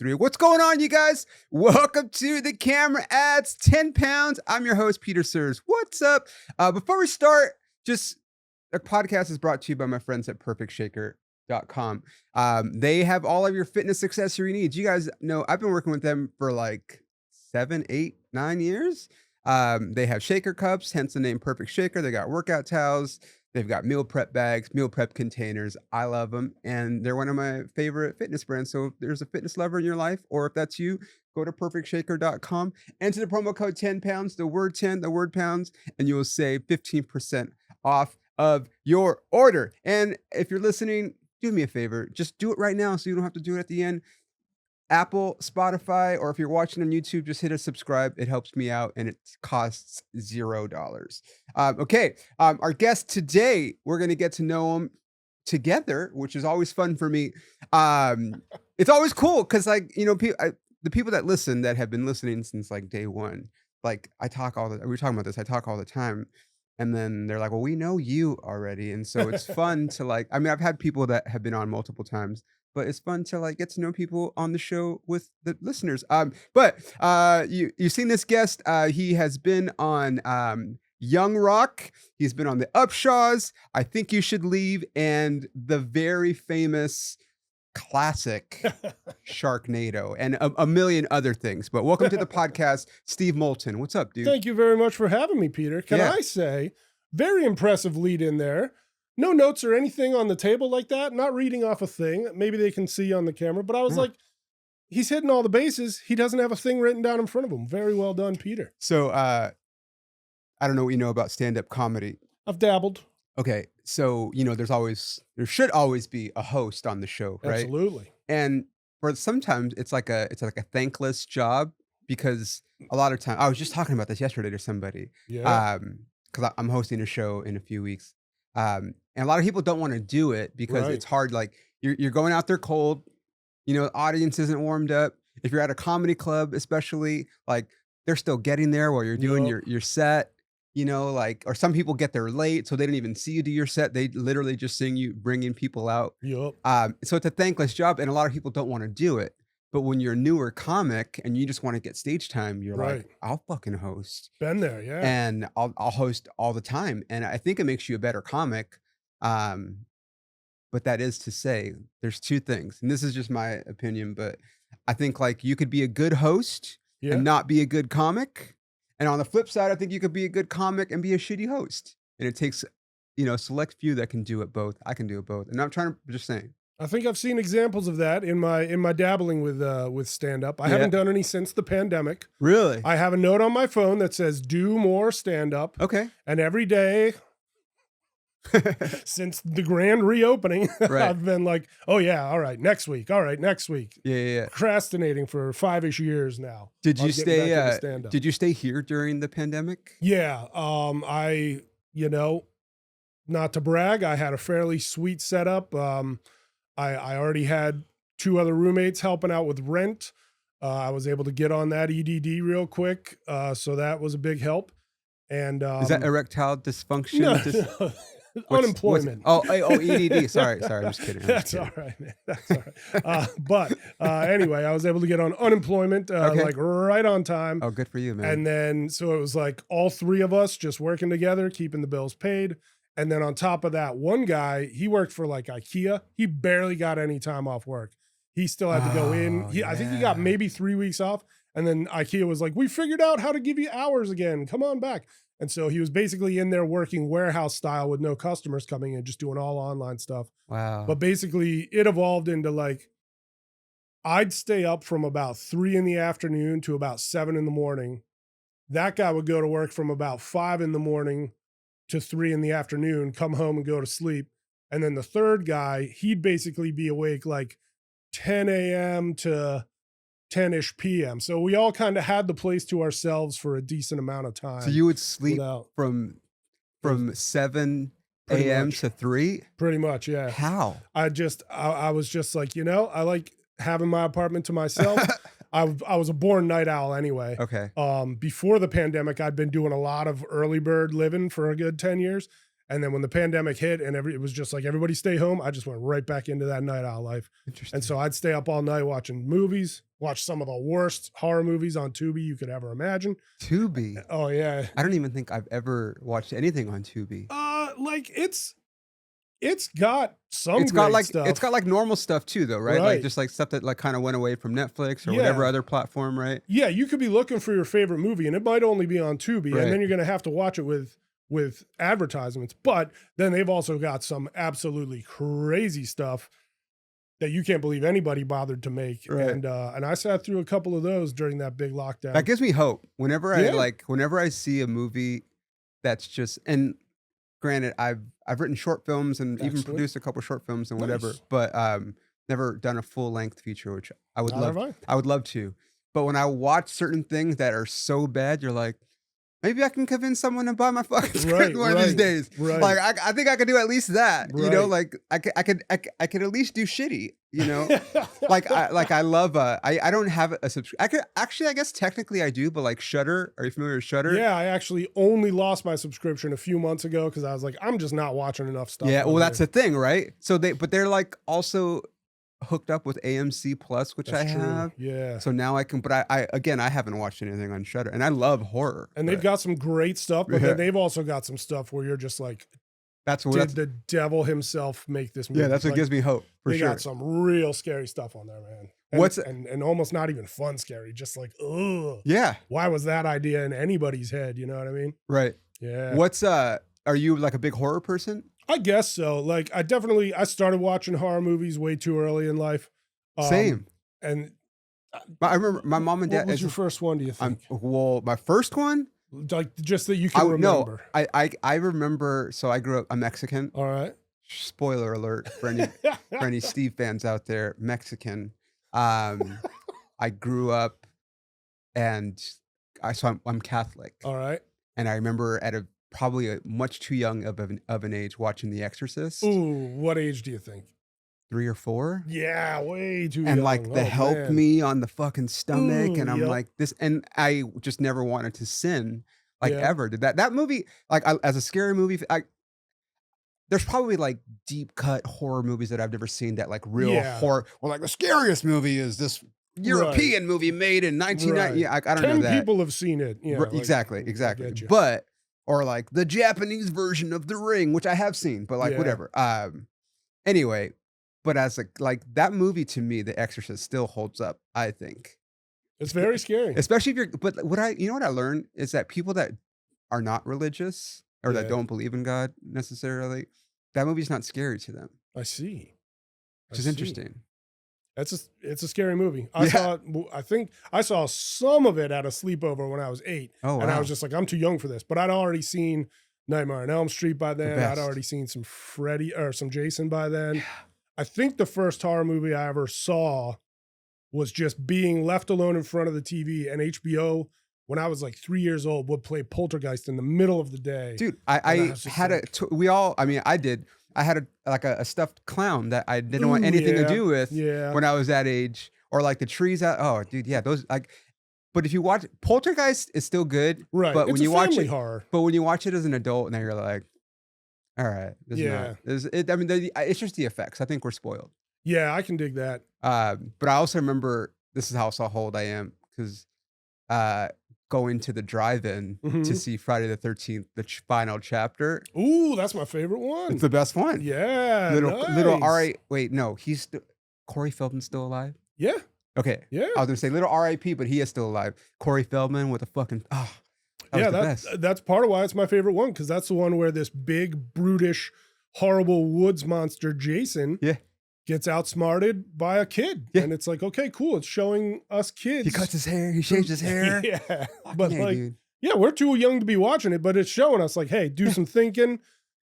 3. What's going on, you guys? Welcome to the Camera Ads 10 Pounds. I'm your host, Peter Sears. What's up? Before we start, just the podcast is brought to you by my friends at perfectshaker.com. They have all of your fitness accessory needs. You guys know I've been working with them for like 7, 8, 9 years. They have shaker cups, hence the name Perfect Shaker. They got workout towels. They've got meal prep bags, meal prep containers. I love them. And they're one of my favorite fitness brands. So if there's a fitness lover in your life, or if that's you, go to perfectshaker.com, enter the promo code 10 pounds, the word 10, the word pounds, and you will save 15% off of your order. And if you're listening, do me a favor. Just do it right now so you don't have to do it at the end. Apple, Spotify, or if you're watching on YouTube, just hit a subscribe. It helps me out and it costs $0. Okay, our guest today, we're going to get to know him together, which is always fun for me. It's always cool because, like, you know, the people that listen that have been listening since like day one, like we were talking about this, I talk all the time. And then they're like, well, we know you already. And so it's fun to like, I mean, I've had people that have been on multiple times, but it's fun to like get to know people on the show with the listeners. But you've seen this guest. He has been on Young Rock. He's been on the Upshaws. I Think You Should Leave, and the very famous classic Sharknado, and a million other things. But welcome to the podcast, Steve Moulton. What's up, dude? Thank you very much for having me, Peter. Can I say, very impressive lead in there. No notes or anything on the table like that. Not reading off a thing. Maybe they can see on the camera, but I was like, he's hitting all the bases. He doesn't have a thing written down in front of him. Very well done, Peter. So I don't know what you know about stand-up comedy. I've dabbled. Okay, so you know there should always be a host on the show, right? Absolutely. And for sometimes it's like a thankless job, because a lot of time I was just talking about this yesterday to somebody. Yeah. Because I'm hosting a show in a few weeks. And a lot of people don't want to do it because it's hard. Like you're going out there cold, you know, the audience isn't warmed up. If you're at a comedy club, especially, like they're still getting there while you're doing your set, you know, like, or some people get there late, so they didn't even see you do your set. They literally just sing you, bringing people out. Yep. So it's a thankless job, and a lot of people don't want to do it. But when you're a newer comic and you just want to get stage time, you're like, I'll fucking host. Been there, yeah. And I'll host all the time. And I think it makes you a better comic. But that is to say, there's two things. And this is just my opinion, but I think like you could be a good host and not be a good comic. And on the flip side, I think you could be a good comic and be a shitty host. And it takes, you know, select few that can do it both. I can do it both. And I'm just saying. I think I've seen examples of that in my dabbling with stand-up. I haven't done any since the pandemic. Really? I have a note on my phone that says, do more stand-up. Okay. And every day since the grand reopening, I've been like, oh yeah, all right, next week. All right, next week. Yeah. Procrastinating for 5-ish years now. Did you stay here during the pandemic? Yeah. I, you know, not to brag, I had a fairly sweet setup. I already had 2 other roommates helping out with rent. I was able to get on that EDD real quick. So that was a big help. And is that erectile dysfunction? No, unemployment. EDD. Sorry. I'm just kidding. That's all right, man. That's all right. But anyway, I was able to get on unemployment like right on time. Oh, good for you, man. And then, so it was like all 3 of us just working together, keeping the bills paid. And then on top of that, one guy, he worked for like IKEA. He barely got any time off work. He still had to go in. I think he got maybe 3 weeks off. And then IKEA was like, we figured out how to give you hours again. Come on back. And so he was basically in there working warehouse style with no customers coming in, just doing all online stuff. Wow. But basically it evolved into like, I'd stay up from about 3 in the afternoon to about 7 in the morning. That guy would go to work from about 5 in the morning to 3 in the afternoon, come home and go to sleep. And then the third guy, he'd basically be awake like 10 a.m. to 10-ish p.m. So we all kind of had the place to ourselves for a decent amount of time. So you would sleep from 7 a.m. to 3? Pretty much, yeah. How? I was just like, you know, I like having my apartment to myself. I was a born night owl anyway. Okay. Before the pandemic, I'd been doing a lot of early bird living for a good 10 years. And then when the pandemic hit and it was just like, everybody stay home, I just went right back into that night owl life. Interesting. And so I'd stay up all night watching movies, Watched some of the worst horror movies on Tubi you could ever imagine. Tubi. Oh yeah. I don't even think I've ever watched anything on Tubi. Like it's got some It's got great like stuff. it's got like normal stuff too, though, right? Like Right. just like stuff that like kind of went away from Netflix or whatever Yeah. other platform, right? Yeah, you could be looking for your favorite movie and it might only be on Tubi, Right. and then you're gonna have to watch it with advertisements. But then they've also got some absolutely crazy stuff that you can't believe anybody bothered to make. Right. And I sat through a couple of those during that big lockdown. That gives me hope. Whenever Yeah. whenever I see a movie that's just, and granted, I've written short films and even Excellent. produced a couple short films and whatever, Nice. but never done a full length feature, which I would Neither love. have I. I would love to. But when I watch certain things that are so bad, you're like, maybe I can convince someone to buy my fucking script Right, one of these right, days. right. Like I think I could do at least that. You know, Right. like I could at least do shitty. You know, I love I don't have a subscription. I could actually, I guess technically I do, but like Shudder. Are you familiar with Shudder? Yeah, I actually only lost my subscription a few months ago because I was like, I'm just not watching enough stuff. Yeah, on well, that's here. the thing, right? So they're like also hooked up with AMC Plus, which That's I true. have. Yeah. So now I can, but I again, I haven't watched anything on Shudder, and I love horror. And they've but got some great stuff, but Yeah. then they've also got some stuff where you're just like, that's what did that's, the devil himself make this movie? yeah, that's what Like, gives me hope for they sure. got some real scary stuff on there, man. And, What's- and almost not even fun scary, just like, ugh, Yeah, why was that idea in anybody's head? You know what I mean? right. Yeah. What's are you like a big horror person? I guess so. Like I started watching horror movies way too early in life. Same. And I remember my mom and what dad. was your first one, do you think? Well, my first one. Like just that you can remember. No, I remember. So I grew up. I'm Mexican. All right. Spoiler alert for any Steve fans out there. Mexican. I grew up, and I'm Catholic, All right. and I remember at probably a much too young of an age watching The Exorcist. Ooh, what age do you think? 3 or 4. Yeah, way too young. And like the help man. me on the fucking stomach, Ooh, and I'm yep. like this, and I just never wanted to sin, like Yeah. ever. Did that movie, like as a scary movie, there's probably like deep cut horror movies that I've never seen that like real Yeah. horror. Well, like the scariest movie is this European movie made in 1990. Right. Yeah, I don't 10 know that. people have seen it. Yeah, like, Exactly. I get you. But or like the Japanese version of The Ring, which I have seen, but like Yeah. whatever. Anyway, but as like that movie to me, The Exorcist still holds up, I think. It's very scary. Especially if you're, but what I learned is that people that are not religious or that Yeah. don't believe in God necessarily, that movie's not scary to them, I see. which is interesting. It's a scary movie. Yeah. I think I saw some of it at a sleepover when I was 8. Oh, wow. And I was just like, I'm too young for this. But I'd already seen Nightmare on Elm Street by then. I'd best. already seen some Freddy or some Jason by then. I think the first horror movie I ever saw was just being left alone in front of the TV, and HBO, when I was like 3 years old, would play Poltergeist in the middle of the day. Dude, I I was just had like- I did. I had a stuffed clown that I didn't want Ooh, anything to yeah. do with Yeah. when I was that age, or like the trees out. Oh, dude, yeah, those like. But if you watch Poltergeist, is still good, Right. But It's when a you watch family it, horror. but when you watch it as an adult, now you're like, all right, this Yeah. is not. I mean, it's just the effects. I think we're spoiled. Yeah, I can dig that. But I also remember this is how old I am because going to the drive-in to Mhm. see Friday the 13th, the final chapter. Ooh, that's my favorite one. It's the best one. Yeah. Little nice. R.I. Wait, no, Corey Feldman's still alive. Yeah. Okay, Yeah. I was gonna say little R.I.P., but he is still alive. Corey Feldman with a fucking that was the best. that's part of why it's my favorite one, because that's the one where this big, brutish, horrible woods monster, Jason, Yeah. gets outsmarted by a kid. Yeah. And it's like, okay, cool. It's showing us kids. He cuts his hair. He shaves his hair. Yeah. Fucking But A, like, dude. yeah, we're too young to be watching it, but it's showing us like, hey, do some thinking,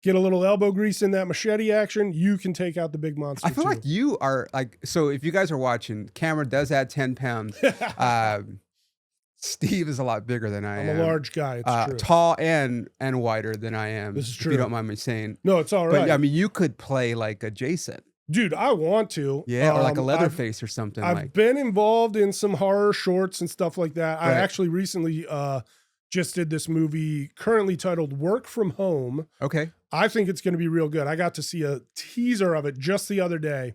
get a little elbow grease in that machete action. You can take out the big monster. I feel too. like you are like, so if you guys are watching, Cameron does add 10 pounds. Steve is a lot bigger than I I'm am. a large guy. It's true. Tall and wider than I am. This is If true. you don't mind me saying. No, it's all But right. I mean, you could play like a Jason. Dude, I want to. Yeah, or like a I've- Leatherface or something. I've like been involved in some horror shorts and stuff like that. I Right. actually recently just did this movie currently titled Work From Home. okay. I think it's going to be real good. I got to see a teaser of it just the other day.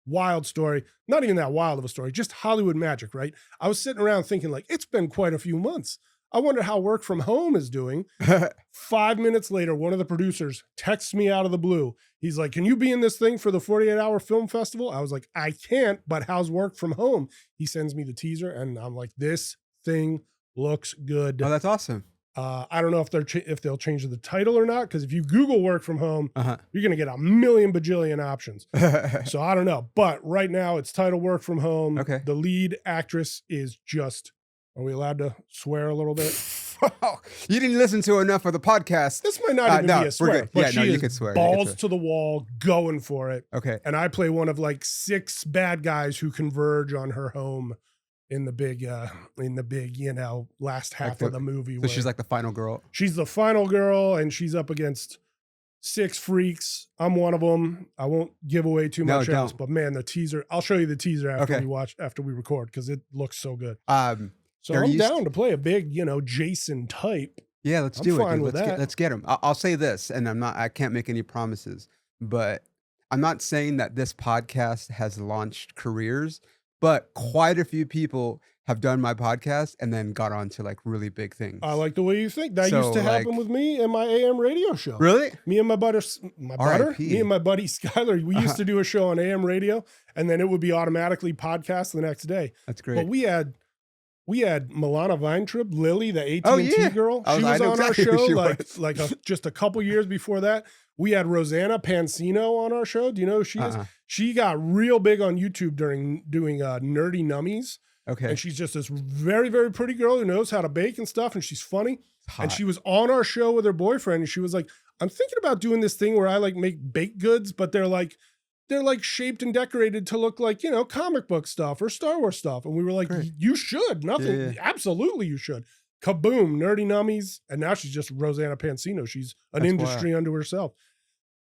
wild story. Not even that wild of a story, just Hollywood magic, right? I was sitting around thinking like, it's been quite a few months. I wonder how work from home is doing. 5 minutes later, one of the producers texts me out of the blue. He's like, can you be in this thing for the 48-hour film festival? I was like, I can't, but how's work from home? He sends me the teaser and I'm like, this thing looks good. Oh, that's awesome. I don't know if they'll change the title or not, because if you Google work from home, you're going to get a million bajillion options. So I don't know. But right now it's titled Work From Home. Okay. The lead actress is just, are we allowed to swear a little bit? You didn't listen to enough of the podcast. This might not even be a swear, but she you is could swear. balls to the wall, going for it. Okay. And I play one of like 6 bad guys who converge on her home in the big, last half of the movie. So she's like the final girl. She's the final girl, and she's up against 6 freaks. I'm one of them. I won't give away too much else, but man, the teaser. I'll show you the teaser after we record, because it looks so good. So I'm down to play a big, Jason type. Yeah, let's do it. Fine with that. Let's get him. I'll say this, and I can't make any promises, but I'm not saying that this podcast has launched careers, but quite a few people have done my podcast and then got on to like really big things. I like the way you think. That used to happen with me and my AM radio show. Really? Me and my buddy Skyler, we used to do a show on AM radio, and then it would be automatically podcast the next day. That's great. But we had Milana Weintraub, Lily, the AT&T girl. She was on our show just a couple years before that. We had Rosanna Pansino on our show. Do you know who she is? She got real big on YouTube doing Nerdy Nummies. Okay. And she's just this very, very pretty girl who knows how to bake and stuff, and she's funny. And she was on our show with her boyfriend, and she was like, I'm thinking about doing this thing where I like make baked goods, but they're like shaped and decorated to look like, comic book stuff or Star Wars stuff. And we were like, you should. Absolutely you should. Kaboom, Nerdy Nummies. And now she's just Rosanna Pansino. She's an industry unto herself.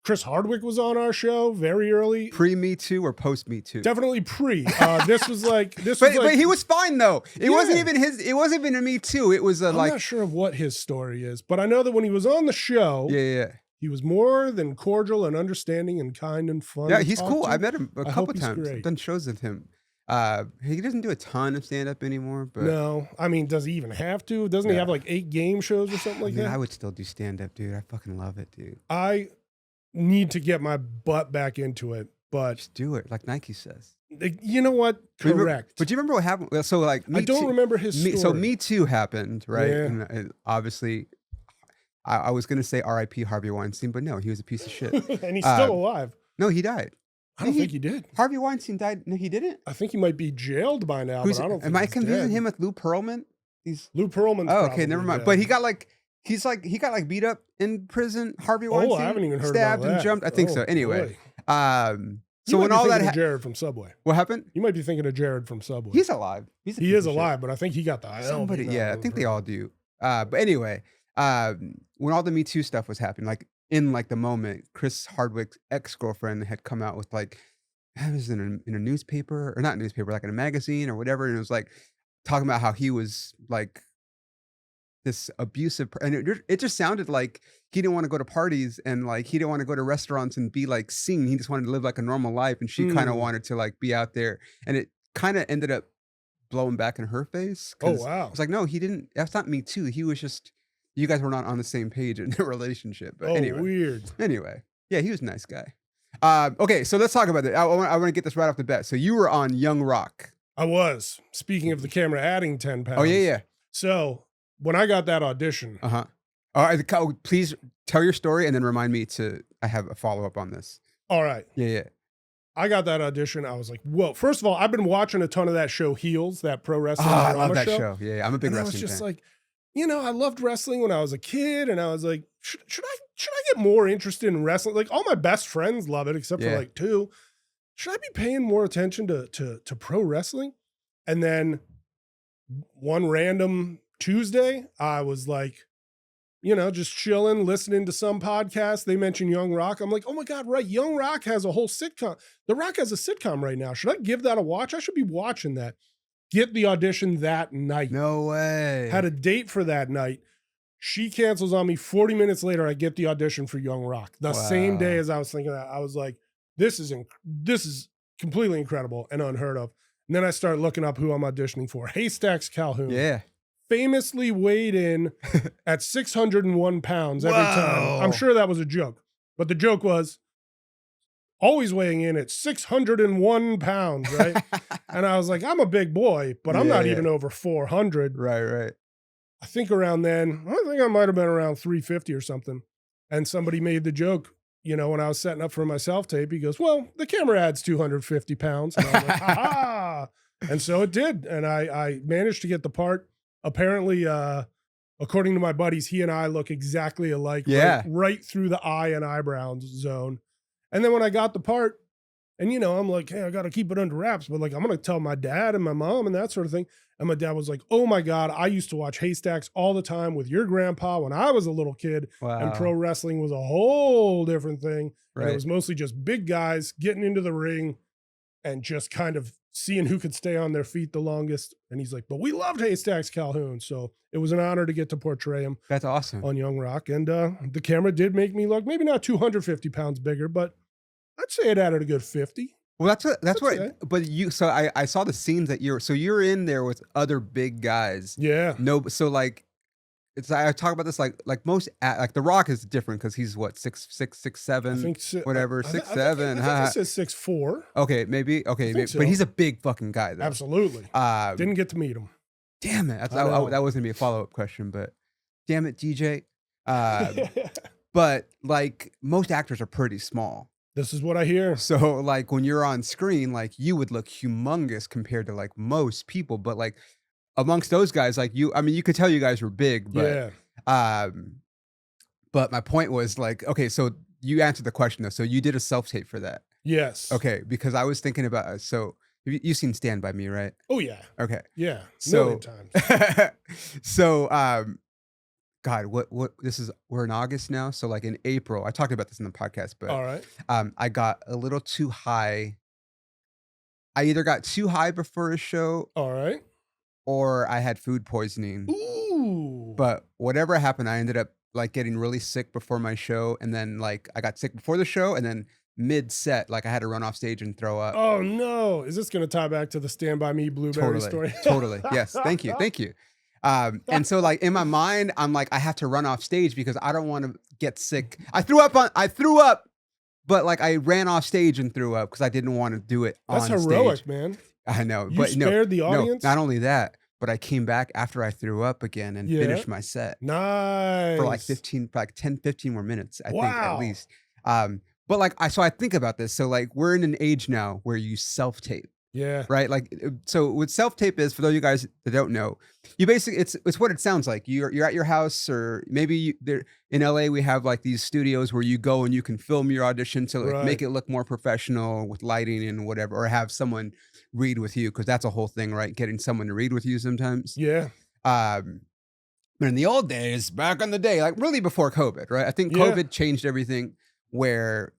Chris Hardwick was on our show very early. Pre-Me Too or post-Me Too? Definitely pre. But he was fine though. It wasn't even a Me Too. It was I'm not sure of what his story is, but I know that when he was on the show, he was more than cordial and understanding and kind and fun. Yeah, he's cool. I met him a couple times. I've done shows with him. He doesn't do a ton of stand-up anymore, but no. I mean, does he even have to? Doesn't he have like 8 game shows or something like that? I would still do stand-up, dude. I fucking love it, dude. I need to get my butt back into it, but just do it, like Nike says. You know what? Correct. But you remember what happened? So like, I don't remember his story. So Me Too happened, right? Yeah. And obviously, I was gonna say R.I.P. Harvey Weinstein, but no, he was a piece of shit. And he's still alive. No, he died. I don't think he did. Harvey Weinstein died. No, he didn't. I think he might be jailed by now. But I don't think am I confusing him with Lou Pearlman? Lou Pearlman. Oh, okay, never mind. Dead. But he got like beat up in prison. Harvey Weinstein. I haven't even heard stabbed about that. and jumped. I think so. Anyway, so when all that Jared from Subway. What happened? You might be thinking of Jared from Subway. He's alive. He is alive, but I think he got the somebody. Yeah, I think they all do. But anyway, when all the Me Too stuff was happening, like in like the moment, Chris Hardwick's ex-girlfriend had come out with like, it was in a newspaper or not newspaper, like in a magazine or whatever, and it was like talking about how he was like this abusive, and it just sounded like he didn't want to go to parties and like he didn't want to go to restaurants and be like seen. He just wanted to live like a normal life, and she kind of wanted to like be out there, and it kind of ended up blowing back in her face. Oh wow! It's like, no, he didn't. That's not Me Too. He was just, you guys were not on the same page in the relationship. But anyway, weird. Anyway, yeah, he was a nice guy. Okay, so let's talk about it. I want to get this right off the bat. So you were on Young Rock. I was. Speaking of the camera adding 10 pounds. Oh yeah. So when I got that audition. All right, please tell your story and then remind me I have a follow-up on this. All right. Yeah. I got that audition. I was like, whoa. First of all, I've been watching a ton of that show, Heels, that pro wrestling I love that show. Yeah, I'm a big wrestling fan. I was just like, I loved wrestling when I was a kid, and I was like, should I get more interested in wrestling? Like all my best friends love it, except for like 2. Should I be paying more attention to pro wrestling? And then one random Tuesday, I was like, just chilling, listening to some podcast. They mentioned Young Rock. I'm like, oh my God, right. Young Rock has a whole sitcom. The Rock has a sitcom right now. Should I give that a watch? I should be watching that. Get the audition that night. No way. Had a date for that night. She cancels on me. 40 minutes later, I get the audition for Young Rock. The same day as I was thinking that, I was like, this is completely incredible and unheard of. And then I start looking up who I'm auditioning for. Haystacks Calhoun. Yeah. Famously weighed in at 601 pounds every time. I'm sure that was a joke, but the joke was always weighing in at 601 pounds, right? And I was like, I'm a big boy, but I'm not even over 400. Right. I think around then, I think I might have been around 350 or something. And somebody made the joke, you know, when I was setting up for my self-tape, he goes, well, the camera adds 250 pounds. And I was like, ha. And so it did. And I managed to get the part. Apparently, according to my buddies, he and I look exactly alike, right through the eye and eyebrows zone. And then when I got the part, and, you know, I'm like, hey, I got to keep it under wraps, but like, I'm going to tell my dad and my mom and that sort of thing. And my dad was like, oh my God, I used to watch Haystacks all the time with your grandpa when I was a little kid. Wow. And pro wrestling was a whole different thing. Right. And it was mostly just big guys getting into the ring and just kind of seeing who could stay on their feet the longest. And he's like, but we loved Haystacks Calhoun. So it was an honor to get to portray him. That's awesome. On Young Rock. And the camera did make me look maybe not 250 pounds bigger, but I'd say it added a good 50. Well, that's what, but so I saw the scenes that you're in there with other big guys. Yeah. No, so like, I talk about this like most like The Rock is different because he's what 6'7", I think whatever 6'7". I think it says 6'4". Okay, maybe. Okay, maybe, so. But he's a big fucking guy though. Absolutely. Didn't get to meet him. Damn it! That was gonna be a follow-up question, but damn it, DJ. But like most actors are pretty small. This is what I hear. So like when you're on screen, like you would look humongous compared to like most people, but like amongst those guys, like I mean, you could tell you guys were big, but but my point was like, okay, so you answered the question though. So you did a self-tape for that. Yes. Okay, because I was thinking about so you've seen Stand By Me, right? Oh yeah. Okay. Yeah. So times. So God, what we're in August now. So like in April, I talked about this in the podcast, but all right. I got a little too high. I either got too high before a show. All right. Or I had food poisoning. Ooh. But whatever happened, I ended up like getting really sick before my show. And then like I got sick before the show and then mid-set, like I had to run off stage and throw up. Oh no. Is this going to tie back to the Stand By Me blueberry story? Totally. Yes. Thank you. And so like in my mind, I'm like, I have to run off stage because I don't want to get sick. I threw up, but like I ran off stage and threw up because I didn't want to do it on stage. That's heroic, man. I know. You spared the audience? No, not only that, but I came back after I threw up again and finished my set. Nice. For like 10, 15 more minutes, I think at least. But like, so I think about this. So like we're in an age now where you self-tape. Yeah. Right. Like, so what self-tape is, for those of you guys that don't know, you basically, it's what it sounds like. You're at your house, or maybe there in LA, we have like these studios where you go and you can film your audition to like make it look more professional with lighting and whatever, or have someone read with you. Cause that's a whole thing, right? Getting someone to read with you sometimes. Yeah. But in the old days, back in the day, like really before COVID, right? I think COVID changed everything where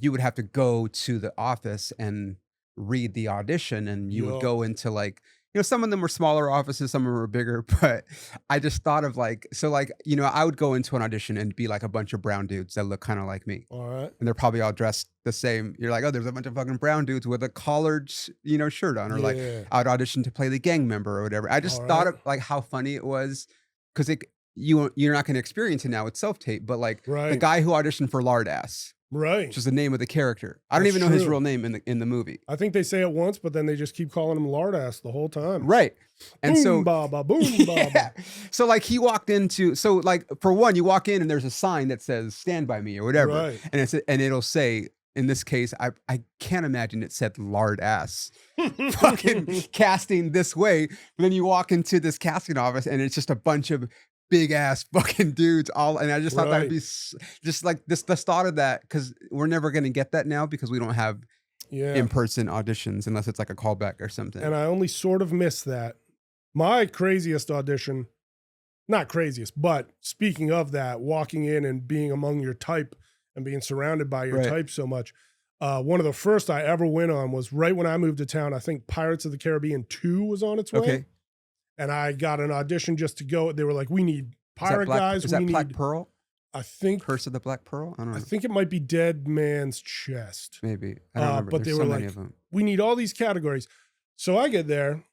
you would have to go to the office and read the audition, and you would go into like, you know, some of them were smaller offices, some of them were bigger, but I just thought of like, so like, you know, I would go into an audition and be like a bunch of brown dudes that look kind of like me. All right. And they're probably all dressed the same. You're like, oh, there's a bunch of fucking brown dudes with a collared, you know, shirt on, or like I'd audition to play the gang member or whatever. I just thought of like how funny it was, because you're not going to experience it now with self-tape, but like the guy who auditioned for Lardass. Right. Which is the name of the character. I don't even know his real name in the movie. I think they say it once, but then they just keep calling him Lardass the whole time. Right. And boom, so baba, boom, baba. So like he walked into, so like for one, you walk in and there's a sign that says "Stand By Me" or whatever. Right. And it'll say, in this case, I can't imagine it said Lardass. Fucking casting this way. But then you walk into this casting office and it's just a bunch of big ass fucking dudes all, and I just thought that'd be just like this, the thought of that, because we're never going to get that now because we don't have in-person auditions unless it's like a callback or something. And I only sort of missed that. My craziest audition, not craziest, but speaking of that, walking in and being among your type and being surrounded by your type so much. One of the first I ever went on was right when I moved to town. I think Pirates of the Caribbean 2 was on its way. Okay. And I got an audition just to go. They were like, we need pirate guys. Is that Black Pearl? I think. Curse of the Black Pearl? I don't know. I think it might be Dead Man's Chest. Maybe. I don't remember. But There's they were so like, many of them. we need all these categories. So I get there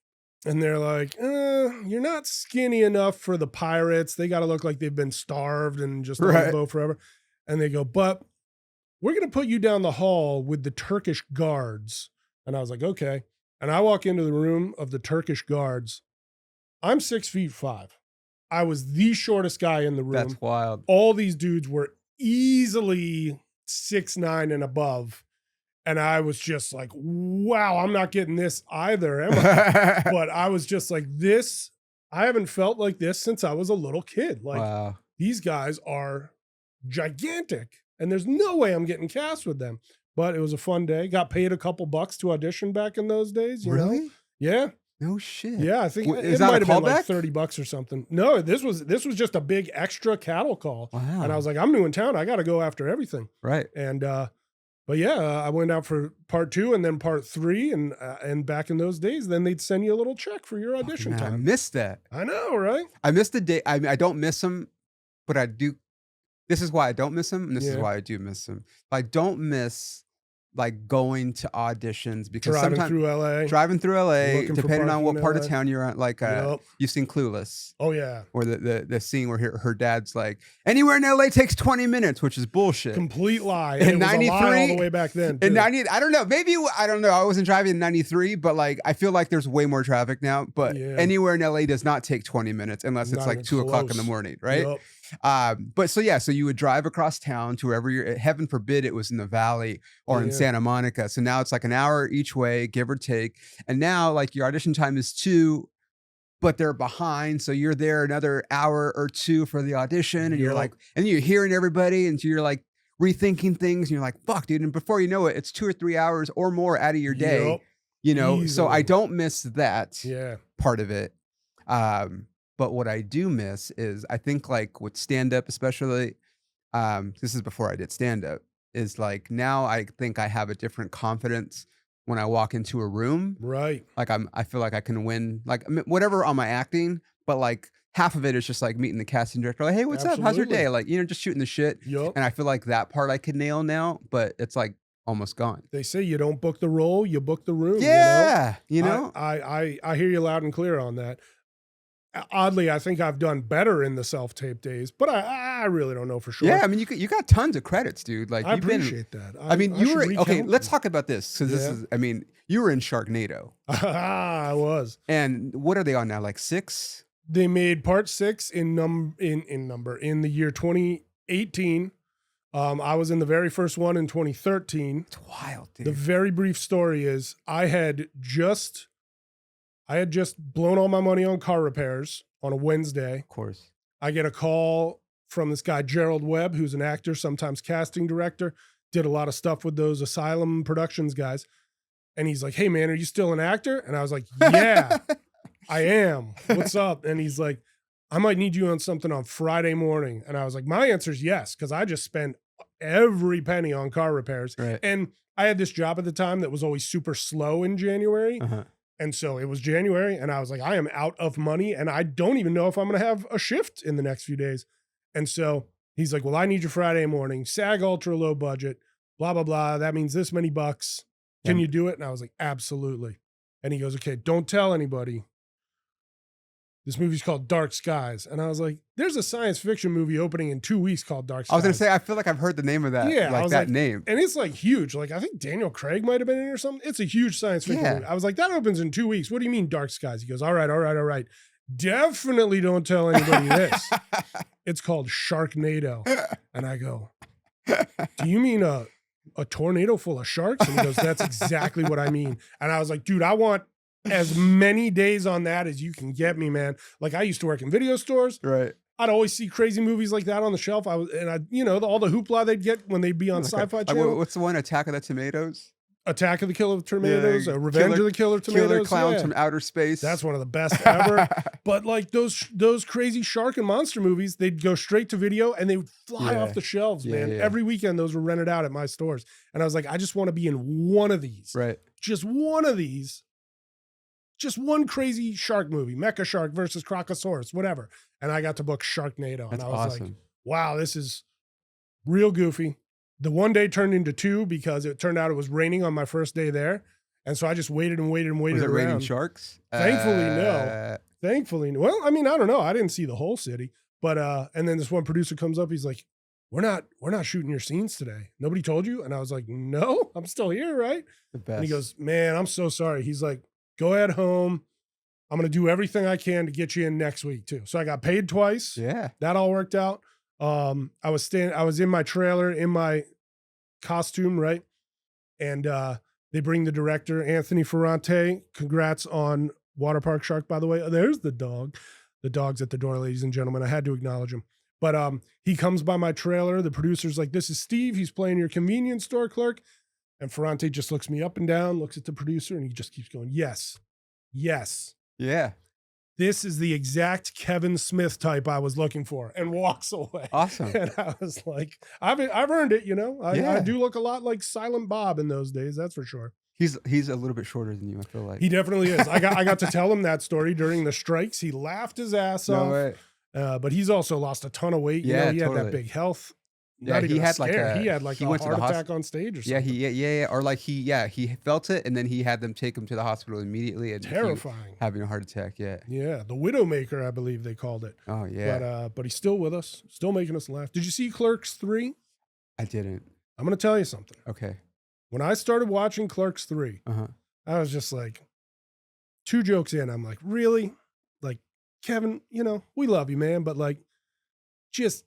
and they're like, you're not skinny enough for the pirates. They got to look like they've been starved and just on the boat forever. And they go, but we're going to put you down the hall with the Turkish guards. And I was like, okay. And I walk into the room of the Turkish guards. I'm 6'5". I was the shortest guy in the room. That's wild. All these dudes were easily 6'9" and above. And I was just like, wow, I'm not getting this either, am I? But I was just like, this, I haven't felt like this since I was a little kid. Like, wow. These guys are gigantic and there's no way I'm getting cast with them. But it was a fun day. Got paid a couple bucks to audition back in those days. You know? Yeah. No shit. Yeah, I think it might have been like $30 or something. No, this was just a big extra cattle call. Wow. And I was like, I'm new in town. I got to go after everything. Right. And but yeah, I went out for part 2 and then part 3, and back in those days, then they'd send you a little check for your audition time. I missed that. I know, right? I missed the day. I don't miss them, but I do. This is why I don't miss them, and this is why I do miss them. I don't miss like going to auditions because driving sometimes through LA, depending on what part of town you're at. Like you've seen Clueless. Oh yeah. Or the scene where her dad's like, anywhere in LA takes 20 minutes, which is bullshit. Complete lie. In 93, all the way back then. In 90, I don't know. Maybe I don't know. I wasn't driving in 93, but like I feel like there's way more traffic now. But anywhere in LA does not take 20 minutes unless it's like 2 o'clock in the morning, right? Yep. But so you would drive across town to wherever you're, heaven forbid it was in the Valley or in Santa Monica. So now it's like an hour each way, give or take. And now like your audition time is 2, but they're behind. So you're there another hour or 2 for the audition. And you're like, and you're hearing everybody. And so you're like rethinking things and you're like, fuck dude. And before you know it, it's 2 or 3 hours or more out of your day, you know? Easily. So I don't miss that part of it. But what I do miss is I think like with stand-up, especially, this is before I did stand-up, is like now I think I have a different confidence when I walk into a room. Right. Like I feel like I can win, like whatever on my acting, but like half of it is just like meeting the casting director. Like, hey, what's up? How's your day? Like, you know, just shooting the shit. And I feel like that part I could nail now, but it's like almost gone. They say you don't book the role, you book the room. Yeah. You know? I hear you loud and clear on that. Oddly, I think I've done better in the self-tape days, but I really don't know for sure. Yeah, I mean, you got tons of credits, dude. Like, I appreciate that. I mean, you were okay. Let's talk about this. So this is, I mean, you were in Sharknado. I was. And what are they on now? Like 6? They made part 6 in the year 2018. I was in the very first one in 2013. It's wild, dude. The very brief story is I had just blown all my money on car repairs on a Wednesday. Of course. I get a call from this guy, Gerald Webb, who's an actor, sometimes casting director, did a lot of stuff with those Asylum Productions guys. And he's like, hey man, are you still an actor? And I was like, yeah, I am. What's up? And he's like, I might need you on something on Friday morning. And I was like, my answer is yes, because I just spent every penny on car repairs. Right. And I had this job at the time that was always super slow in January. And so it was January and I was like, I am out of money and I don't even know if I'm going to have a shift in the next few days. And so he's like, well, I need you Friday morning, SAG ultra low budget, blah, blah, blah. That means this many bucks. Can you do it? And I was like, absolutely. And he goes, okay, don't tell anybody. This movie's called Dark Skies. And I was like, there's a science fiction movie opening in 2 weeks called Dark Skies. I was going to say, I feel like I've heard the name of that. Yeah. Like that name. And it's like huge. Like I think Daniel Craig might've been in it or something. It's a huge science fiction movie. I was like, that opens in 2 weeks. What do you mean Dark Skies? He goes, all right. Definitely don't tell anybody this. It's called Sharknado. And I go, do you mean a tornado full of sharks? And he goes, that's exactly what I mean. And I was like, dude, I want as many days on that as you can get me, man. Like I used to work in video stores. Right. I'd always see crazy movies like that on the shelf. All the hoopla they'd get when they'd be on Sci-Fi Channel. What's the one? Attack of the Tomatoes? Attack of the Killer Tomatoes, Revenge of the Killer Tomatoes. Killer Clowns from Outer Space. That's one of the best ever. But like those crazy shark and monster movies, they'd go straight to video and they would fly off the shelves, man. Yeah. Every weekend those were rented out at my stores. And I was like, I just want to be in one of these. Right. Just one of these. Just one crazy shark movie, Mecha Shark versus Crocosaurus, whatever. And I got to book Sharknado. That's and I was awesome. like, wow, this is real goofy. The one day turned into 2 because it turned out it was raining on my first day there. And so I just waited and waited and waited Was it raining around. sharks? Thankfully, no. Thankfully, well, I mean, I don't know. I didn't see the whole city, but and then this one producer comes up. He's like, we're not shooting your scenes today. Nobody told you? And I was like, no, I'm still here, right? The best. And he goes, man, I'm so sorry. He's like, go ahead home. I'm going to do everything I can to get you in next week too. So I got paid twice. Yeah. That all worked out. I was in my trailer in my costume, right? And they bring the director, Anthony Ferrante. Congrats on Water Park Shark, by the way. Oh, there's the dog. The dog's at the door, ladies and gentlemen. I had to acknowledge him. But he comes by my trailer. The producer's like, this is Steve. He's playing your convenience store clerk. And Ferrante just looks me up and down, looks at the producer, and he just keeps going, yes, yes. Yeah. This is the exact Kevin Smith type I was looking for, and walks away. Awesome. And I was like, I've earned it, you know. I do look a lot like Silent Bob in those days, that's for sure. He's a little bit shorter than you, I feel like. He definitely is. I got to tell him that story during the strikes. He laughed his ass off. Way. But he's also lost a ton of weight. Yeah, he totally. had that big health. Yeah, he had like a heart attack on stage or something. Yeah. Or like he felt it, and then he had them take him to the hospital immediately. And Terrifying. Having a heart attack. Yeah. Yeah, the Widowmaker, I believe they called it. Oh yeah. But he's still with us, still making us laugh. Did you see Clerks 3? I didn't. I'm gonna tell you something. Okay. When I started watching Clerks 3, I was just like, 2 jokes in, I'm like, really? Like, Kevin, you know, we love you, man, but like, just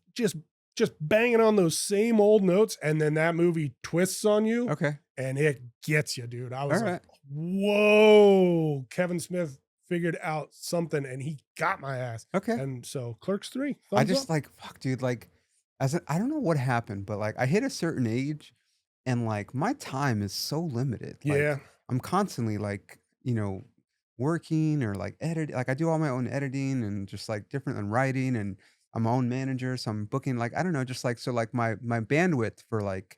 banging on those same old notes, and then that movie twists on you. Okay. And it gets you, dude. I was All like, whoa, Kevin Smith figured out something, and he got my ass. Okay. And so Clerks 3. I just like, fuck, dude, like, I don't know what happened, but like I hit a certain age and like my time is so limited. Like, Yeah. I'm constantly like, you know, working or like edit. Like I do all my own editing and just like different than writing, and I'm my own manager. So I'm booking, like, I don't know, just like, so like my bandwidth for like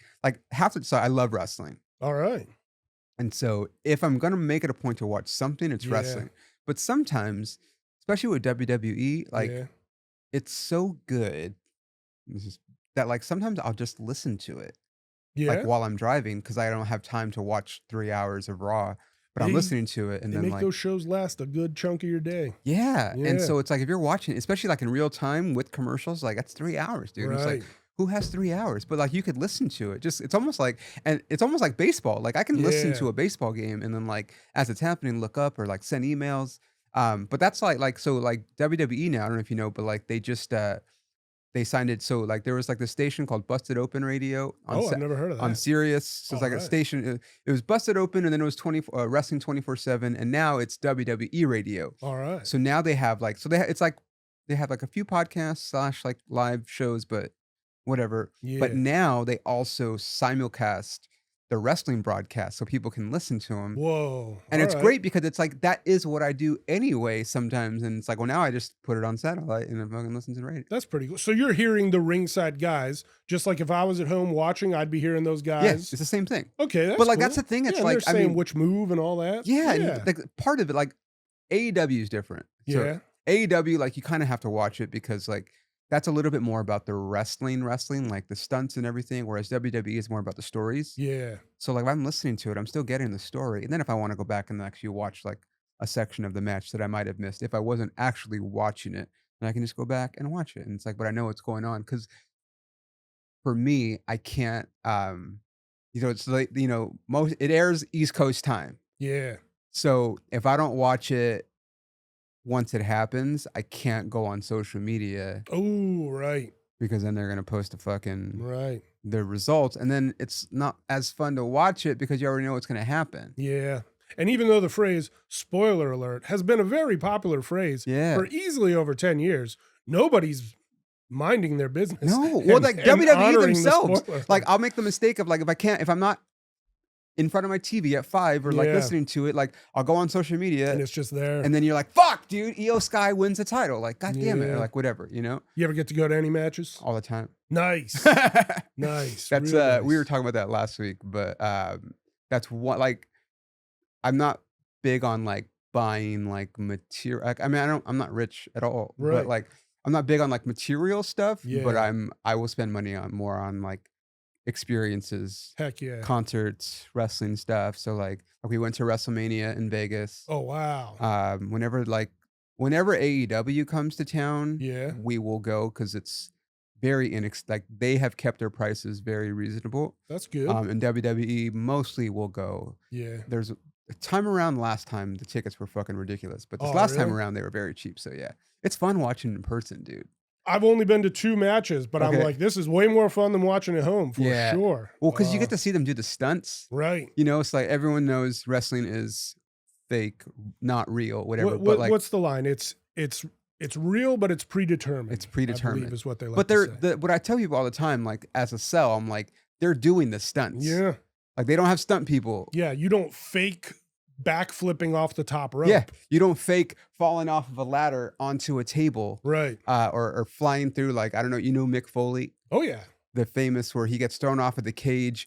half the, so I love wrestling. All right. And so if I'm going to make it a point to watch something, it's wrestling. But sometimes, especially with WWE, like it's so good that like sometimes I'll just listen to it. Like while I'm driving, because I don't have time to watch 3 hours of Raw, but I'm listening to it, and then make like those shows last a good chunk of your day. Yeah. And so it's like if you're watching, especially like in real time with commercials, like that's 3 hours, dude. Right. It's like, who has 3 hours? But like you could listen to it. Just it's almost like baseball. Like I can listen to a baseball game and then like as it's happening, look up or like send emails. But that's like so like WWE now. I don't know if you know, but like they just they signed it. So like there was like this station called Busted Open Radio on I've never heard of that. on Sirius. So it's like a station. It was Busted Open, and then it was Wrestling 24/7, and now it's WWE Radio. All right. So now they have like it's like they have like a few podcasts / like live shows, but whatever. Yeah. But now they also simulcast the wrestling broadcast so people can listen to them. Whoa. And it's great because it's like that is what I do anyway sometimes. And it's like, well, now I just put it on satellite and I can listen to the radio. That's pretty cool. So you're hearing the ringside guys, just like if I was at home watching, I'd be hearing those guys. Yes, it's the same thing. Okay, that's but like cool. that's the thing. It's yeah, like they're saying which move and all that. Yeah, and like part of it, like AEW is different. So AEW, like you kind of have to watch it because like that's a little bit more about the wrestling, like the stunts and everything, whereas WWE is more about the stories. Yeah. So like if I'm listening to it, I'm still getting the story. And then if I want to go back and actually watch like a section of the match that I might have missed, if I wasn't actually watching it, then I can just go back and watch it. And it's like, but I know what's going on. Cause for me, I can't, you know, it's like, you know, it airs East Coast time. Yeah. So if I don't watch it once it happens, I can't go on social media. Oh, right. Because then they're going to post the results. And then it's not as fun to watch it because you already know what's going to happen. Yeah. And even though the phrase spoiler alert has been a very popular phrase for easily over 10 years, nobody's minding their business. No. Well, like WWE themselves. Like I'll make the mistake of like, if I'm not in front of my TV at 5 or like listening to it, like I'll go on social media and it's just there. And then you're like, fuck, dude, Io Sky wins the title. Like, God damn it. Or like whatever, you know? You ever get to go to any matches? All the time. Nice. Nice. That's really nice. We were talking about that last week, but that's what like I'm not big on like buying like material. I mean, I'm not rich at all. Right. But like I'm not big on like material stuff, but Yeah. I will spend money on more on like experiences, Heck yeah. concerts, wrestling stuff. So like we went to WrestleMania in Vegas. Oh wow. Whenever AEW comes to town, Yeah. we will go because it's very like they have kept their prices very reasonable. That's good. And WWE mostly will go. Yeah. There's a time around last time the tickets were fucking ridiculous, but this Oh, last time really? around they were very cheap. So yeah, it's fun watching in person, dude. I've only been to 2 matches, but I'm Okay. like, this is way more fun than watching at home for Yeah. sure. Well, because you get to see them do the stunts. Right. You know, it's like everyone knows wrestling is fake, not real, whatever. But like, What's the line? It's real, but it's predetermined. It's predetermined. I believe is what they like but to say. what I tell people all the time, like as a sell, I'm like, they're doing the stunts. Yeah. Like they don't have stunt people. Yeah. You don't fake backflipping off the top rope. Yeah. You don't fake falling off of a ladder onto a table. Right. Or flying through, like, I don't know, you know Mick Foley? Oh yeah. The famous where he gets thrown off of the cage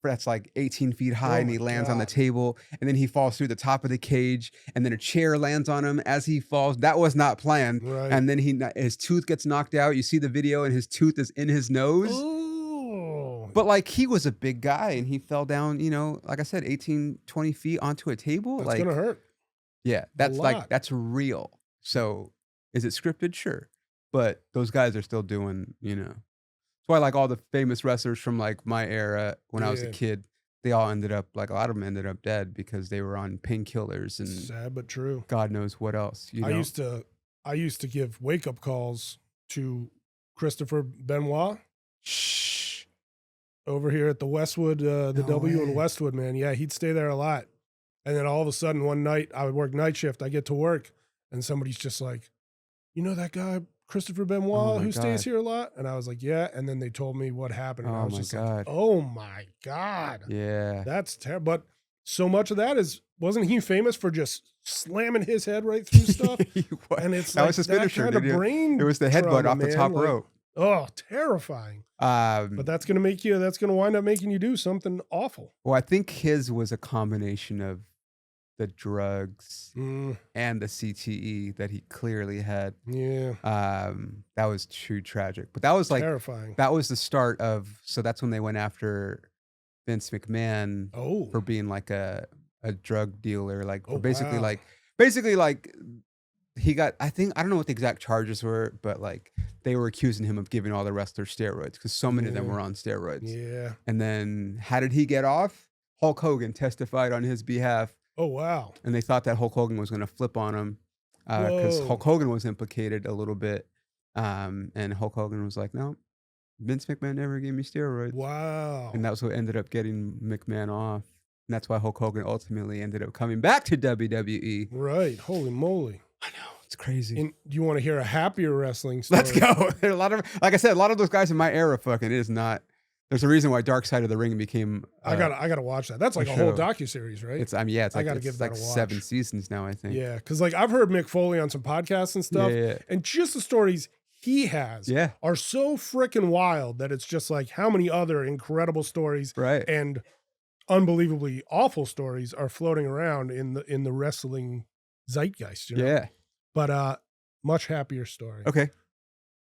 that's like 18 feet high, and he lands on the table, and then he falls through the top of the cage, and then a chair lands on him as he falls. That was not planned. Right. And then his tooth gets knocked out. You see the video, and his tooth is in his nose. Oh. But like he was a big guy, and he fell down, you know, like I said, 18, 20 feet onto a table. That's like, gonna hurt. Yeah, that's real. So is it scripted? Sure. But those guys are still doing, you know. That's why like all the famous wrestlers from like my era when I was a kid, they all ended up, like a lot of them ended up dead because they were on painkillers and sad but true. God knows what else. You know? I used to give wake up calls to Christopher Benoit. Shh. Over here at the Westwood, W in Westwood, man. Yeah, he'd stay there a lot. And then all of a sudden one night I would work night shift. I get to work and somebody's just like, you know that guy, Christopher Benoit, who stays here a lot? And I was like, yeah. And then they told me what happened. And I was just like, oh my God. Yeah. That's terrible. But so much of that wasn't he famous for just slamming his head right through stuff? And it's that was his finisher. Kind of brain. It was the headbutt off the top rope. Oh, terrifying. But that's going to wind up making you do something awful. Well, I think his was a combination of the drugs and the CTE that he clearly had. Yeah. That was true tragic. But that was like terrifying. That was the start of, so that's when they went after Vince McMahon for being like a drug dealer, like basically like he got, I don't know what the exact charges were, but like they were accusing him of giving all the wrestlers steroids because so many of them were on steroids. Yeah. And then how did he get off? Hulk Hogan testified on his behalf. Oh, wow. And they thought that Hulk Hogan was going to flip on him because Hulk Hogan was implicated a little bit. And Hulk Hogan was like, no, Vince McMahon never gave me steroids. Wow. And that was what ended up getting McMahon off. And that's why Hulk Hogan ultimately ended up coming back to WWE. Right. Holy moly. I know. It's crazy. And do you want to hear a happier wrestling story? Let's go. There are a lot of, like I said, a lot of those guys in my era fucking is not. There's a reason why Dark Side of the Ring became. I gotta watch that. That's like a whole docuseries, right? It's like, it's like 7 seasons now, I think. Yeah, because like I've heard Mick Foley on some podcasts and stuff, and just the stories he has are so freaking wild that it's just like how many other incredible stories and unbelievably awful stories are floating around in the wrestling zeitgeist. You know? Yeah, but much happier story. Okay.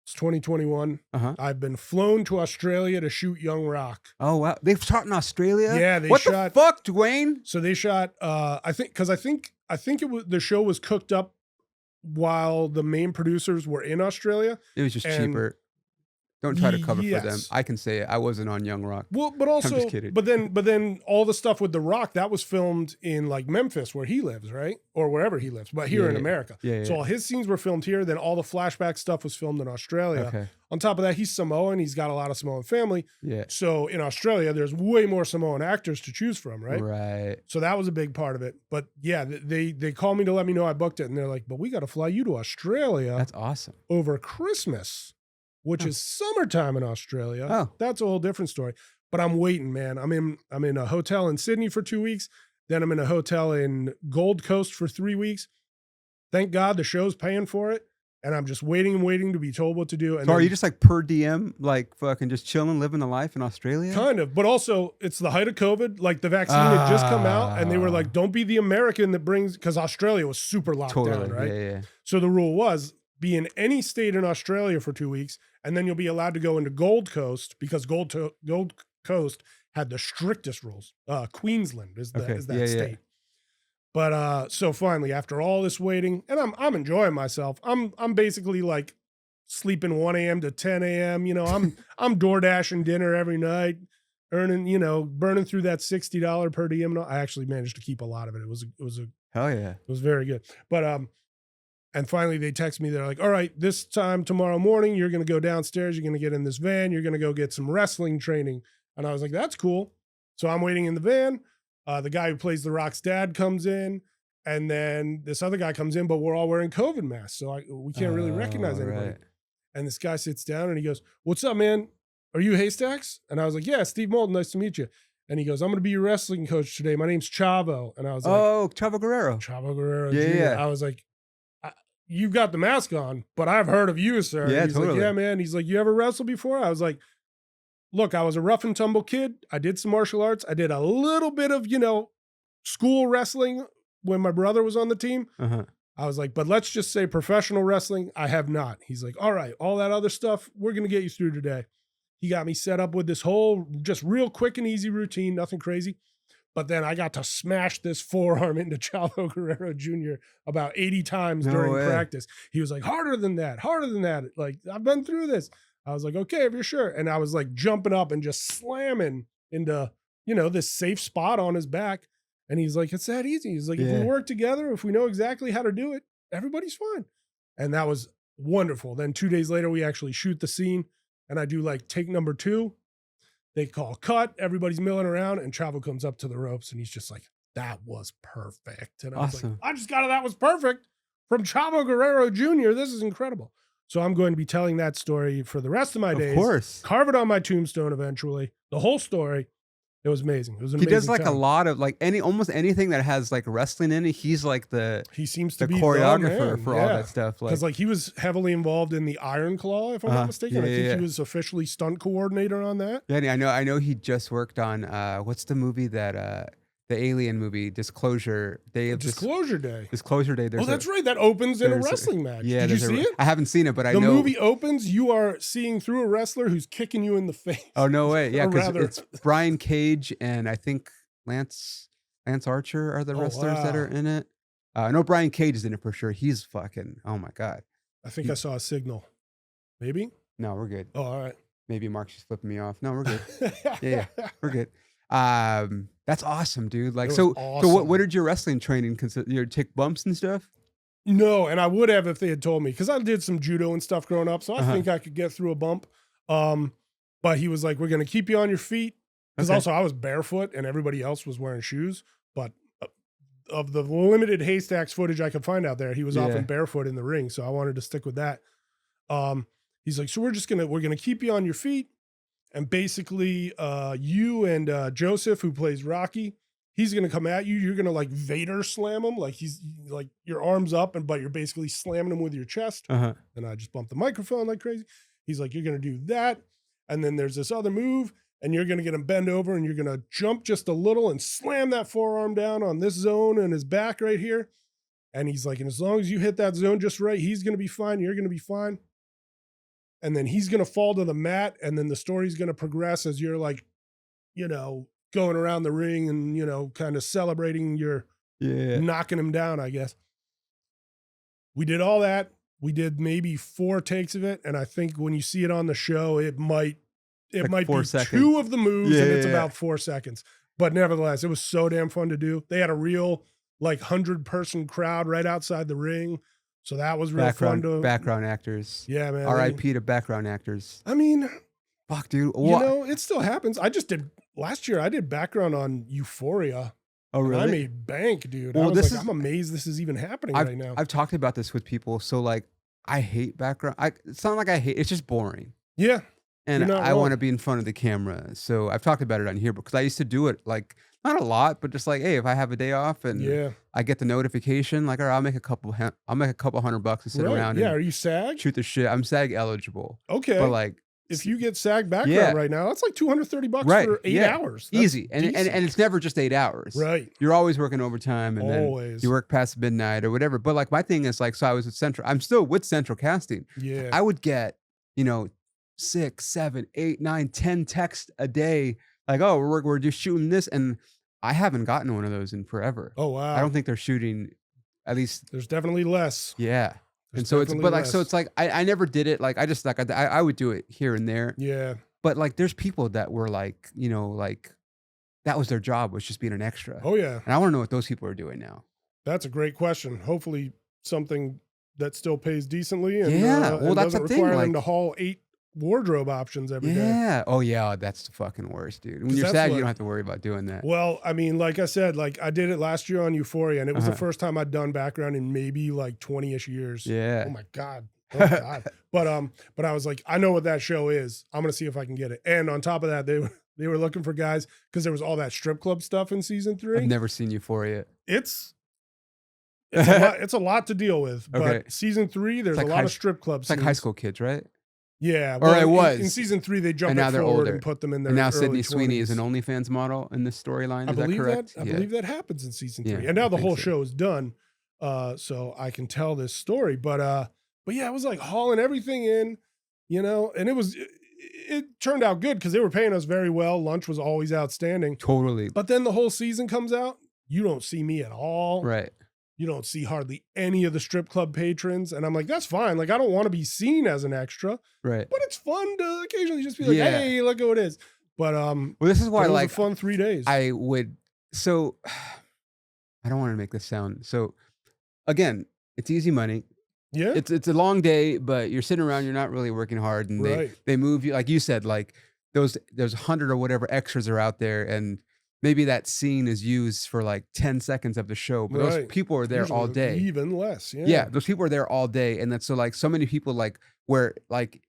It's 2021. I've been flown to Australia to shoot Young Rock. Oh wow, they've shot in Australia. Yeah, they what shot. The fuck, Dwayne? So they shot. I think it was the show was cooked up while the main producers were in Australia. It was just cheaper. Don't try to cover for them. I can say it. I wasn't on Young Rock. Well, but also, I'm just kidding. but then all the stuff with The Rock that was filmed in like Memphis where he lives, right, or wherever he lives, but here in America. So all his scenes were filmed here. Then all the flashback stuff was filmed in Australia. Okay. On top of that, he's Samoan. He's got a lot of Samoan family. Yeah. So in Australia, there's way more Samoan actors to choose from, right? Right. So that was a big part of it. But yeah, they called me to let me know I booked it, and they're like, "But we got to fly you to Australia." That's awesome. Over Christmas, which is summertime in Australia. Oh, that's a whole different story. But I'm waiting, man. I'm in a hotel in Sydney for 2 weeks. Then I'm in a hotel in Gold Coast for 3 weeks. Thank God the show's paying for it. And I'm just waiting to be told what to do. And so are you just like per diem, like fucking just chilling, living the life in Australia? Kind of, but also it's the height of COVID. Like the vaccine had just come out and they were like, don't be the American that brings, because Australia was super locked down, right? Yeah. So the rule was be in any state in Australia for 2 weeks, and then you'll be allowed to go into Gold Coast because Gold Coast had the strictest rules. Queensland is Okay. that Yeah. state. But so finally, after all this waiting, and I'm enjoying myself. I'm basically like sleeping 1 a.m. to 10 a.m. You know, I'm door dashing dinner every night, earning, you know, burning through that $60 per diem. I actually managed to keep a lot of it. It was Hell yeah. it was very good. But and finally they text me. They're like, all right, this time tomorrow morning, you're going to go downstairs. You're going to get in this van. You're going to go get some wrestling training. And I was like, that's cool. So I'm waiting in the van. The guy who plays The Rock's dad comes in, and then this other guy comes in, but we're all wearing COVID masks. So we can't really recognize anybody. Right. And this guy sits down and he goes, what's up, man? Are you Haystacks? And I was like, yeah, Steve Moulton. Nice to meet you. And he goes, I'm going to be your wrestling coach today. My name's Chavo. And I was like, oh, Chavo Guerrero. Chavo Guerrero. Yeah, Jr. yeah. I was like, you've got the mask on, but I've heard of you, sir. Yeah, He's totally. like, yeah, man. He's like, you ever wrestled before? I was like, look, I was a rough and tumble kid. I did some martial arts. I did a little bit of, you know, school wrestling when my brother was on the team. Uh-huh. I was like, but let's just say professional wrestling, I have not. He's like, all right, all that other stuff, we're going to get you through today. He got me set up with this whole just real quick and easy routine, nothing crazy. But then I got to smash this forearm into Chavo Guerrero Jr. about 80 times during practice. He was like, harder than that, harder than that. Like, I've been through this. I was like, okay, if you're sure. And I was like jumping up and just slamming into, you know, this safe spot on his back. And he's like, it's that easy. He's like, if we work together, if we know exactly how to do it, everybody's fine. And that was wonderful. Then 2 days later, we actually shoot the scene and I do like take number 2. They call cut, everybody's milling around, and Chavo comes up to the ropes and he's just like, that was perfect. And I was like, I just got it. That was perfect from Chavo Guerrero Jr. This is incredible. So I'm going to be telling that story for the rest of my days. Of course. Carve it on my tombstone eventually. The whole story. It was amazing. It was amazing. He does like a lot of like almost anything that has like wrestling in it. He's like he seems to be choreographer for all that stuff. Because like he was heavily involved in the Iron Claw, if I'm not mistaken. I think he was officially stunt coordinator on that. Yeah, I know he just worked on what's the movie that the Alien movie, Disclosure Day. Disclosure Day. Disclosure Day. That's right. That opens in a wrestling match. Yeah, did you see it? I haven't seen it, but I know. The movie opens, you are seeing through a wrestler who's kicking you in the face. Oh, no way. Yeah, because it's Brian Cage and I think Lance Archer are the wrestlers that are in it. I know Brian Cage is in it for sure. He's fucking, oh my God. I think I saw a signal. Maybe? No, we're good. Oh, all right. Maybe Mark's just flipping me off. No, we're good. yeah, we're good. That's awesome, dude. Like, so what did your wrestling training consist? You take bumps and stuff? No, and I would have if they had told me, because I did some judo and stuff growing up, so I think I could get through a bump. But he was like, we're going to keep you on your feet. Because also I was barefoot and everybody else was wearing shoes. But of the limited Haystacks footage I could find out there, he was often barefoot in the ring. So I wanted to stick with that. He's like, so we're going to keep you on your feet. And basically, you and Joseph, who plays Rocky, he's going to come at you. You're going to like Vader slam him. Like he's like your arms up, but you're basically slamming him with your chest. And I just bumped the microphone like crazy. He's like, you're going to do that. And then there's this other move and you're going to get him bend over and you're going to jump just a little and slam that forearm down on this zone and his back right here. And he's like, and as long as you hit that zone just right, he's going to be fine. You're going to be fine. And then he's going to fall to the mat. And then the story's going to progress as you're like, you know, going around the ring and, you know, kind of celebrating your knocking him down, I guess. We did all that. We did maybe 4 takes of it. And I think when you see it on the show, it might be 2 of the moves and it's about 4 seconds. But nevertheless, it was so damn fun to do. They had a real like 100-person crowd right outside the ring. So that was real fun to background actors. Yeah, man. R.I.P. to background actors. I mean, fuck, dude. You know, it still happens. Last year I did background on Euphoria. Oh, really? I made bank, dude. Well, I'm amazed this is even happening right now. I've talked about this with people. So like, I hate background. It's not like I hate. It's just boring. Yeah. And I want to be in front of the camera. So I've talked about it on here because I used to do it like not a lot, but just like, hey, if I have a day off and I get the notification, like, all right, I'll make a couple $100 to sit around. Yeah. Are you SAG? Shoot the shit. I'm SAG eligible. Okay. But like, if you get SAG background right now, that's like $230 for 8 hours. That's easy. And it's never just 8 hours. Right. You're always working overtime and then you work past midnight or whatever. But like my thing is like, so I was at Central. I'm still with Central Casting. Yeah. I would get, 6, 7, 8, 9, 10 texts a day like, oh, we're just shooting this, and I haven't gotten one of those in forever. Oh wow. I don't think they're shooting, at least. There's definitely less. Yeah. There's And so it's, definitely but like, so less. it's like, I never did it. Like, I just like, I would do it here and there. Yeah. But like, there's people that were like, you know, like that was their job, was just being an extra. Oh yeah. And I want to know what those people are doing now. That's a great question. Hopefully something that still pays decently and, Yeah, well, and that's doesn't the thing, require them like- to haul 8 wardrobe options every day. Yeah. Oh yeah, that's the fucking worst, dude. When 'Cause you're that's sad, you what- don't have to worry about doing that. Well, I mean, like I said, like I did it last year on Euphoria, and it was the Uh-huh. first time I'd done background in maybe like 20-ish years. Yeah. Oh my God. Oh my God. But I was like, I know what that show is. I'm gonna see if I can get it. And on top of that, they were looking for guys because there was all that strip club stuff in season 3. I've never seen Euphoria. It's a lot, it's a lot to deal with. But Okay. season 3, there's like a lot high- of strip club It's like scenes. high school kids, right? Yeah. Or it in- was. in season 3, they jumped And now it they're forward older. and put them in their And now early Sydney Sweeney is 20s. an OnlyFans model in this storyline. I Is that believe correct? that. I believe that happens in season 3. Yeah, And now I the think whole so. show is done. So I can tell this story. But yeah, it was like hauling everything in, you know, and it turned out good because they were paying us very well. Lunch was always outstanding. Totally. But then the whole season comes out. You don't see me at all. Right. You don't see hardly any of the strip club patrons. And I'm like, that's fine. Like, I don't want to be seen as an extra, Right. but it's fun to occasionally just be like, Yeah. hey, look who it is. But Well, this is why, it was like, a fun 3 days. I would. So, I don't want to make this sound. So, again, it's easy money. yeah. It's a long day, but you're sitting around. You're not really working hard, and Right. they move you, like you said, like there's 100 or whatever extras are out there, and maybe that scene is used for like 10 seconds of the show, but those Right. people are there all Usually day. Even less. Yeah. Yeah, those people are there all day, and that's so like so many people like where like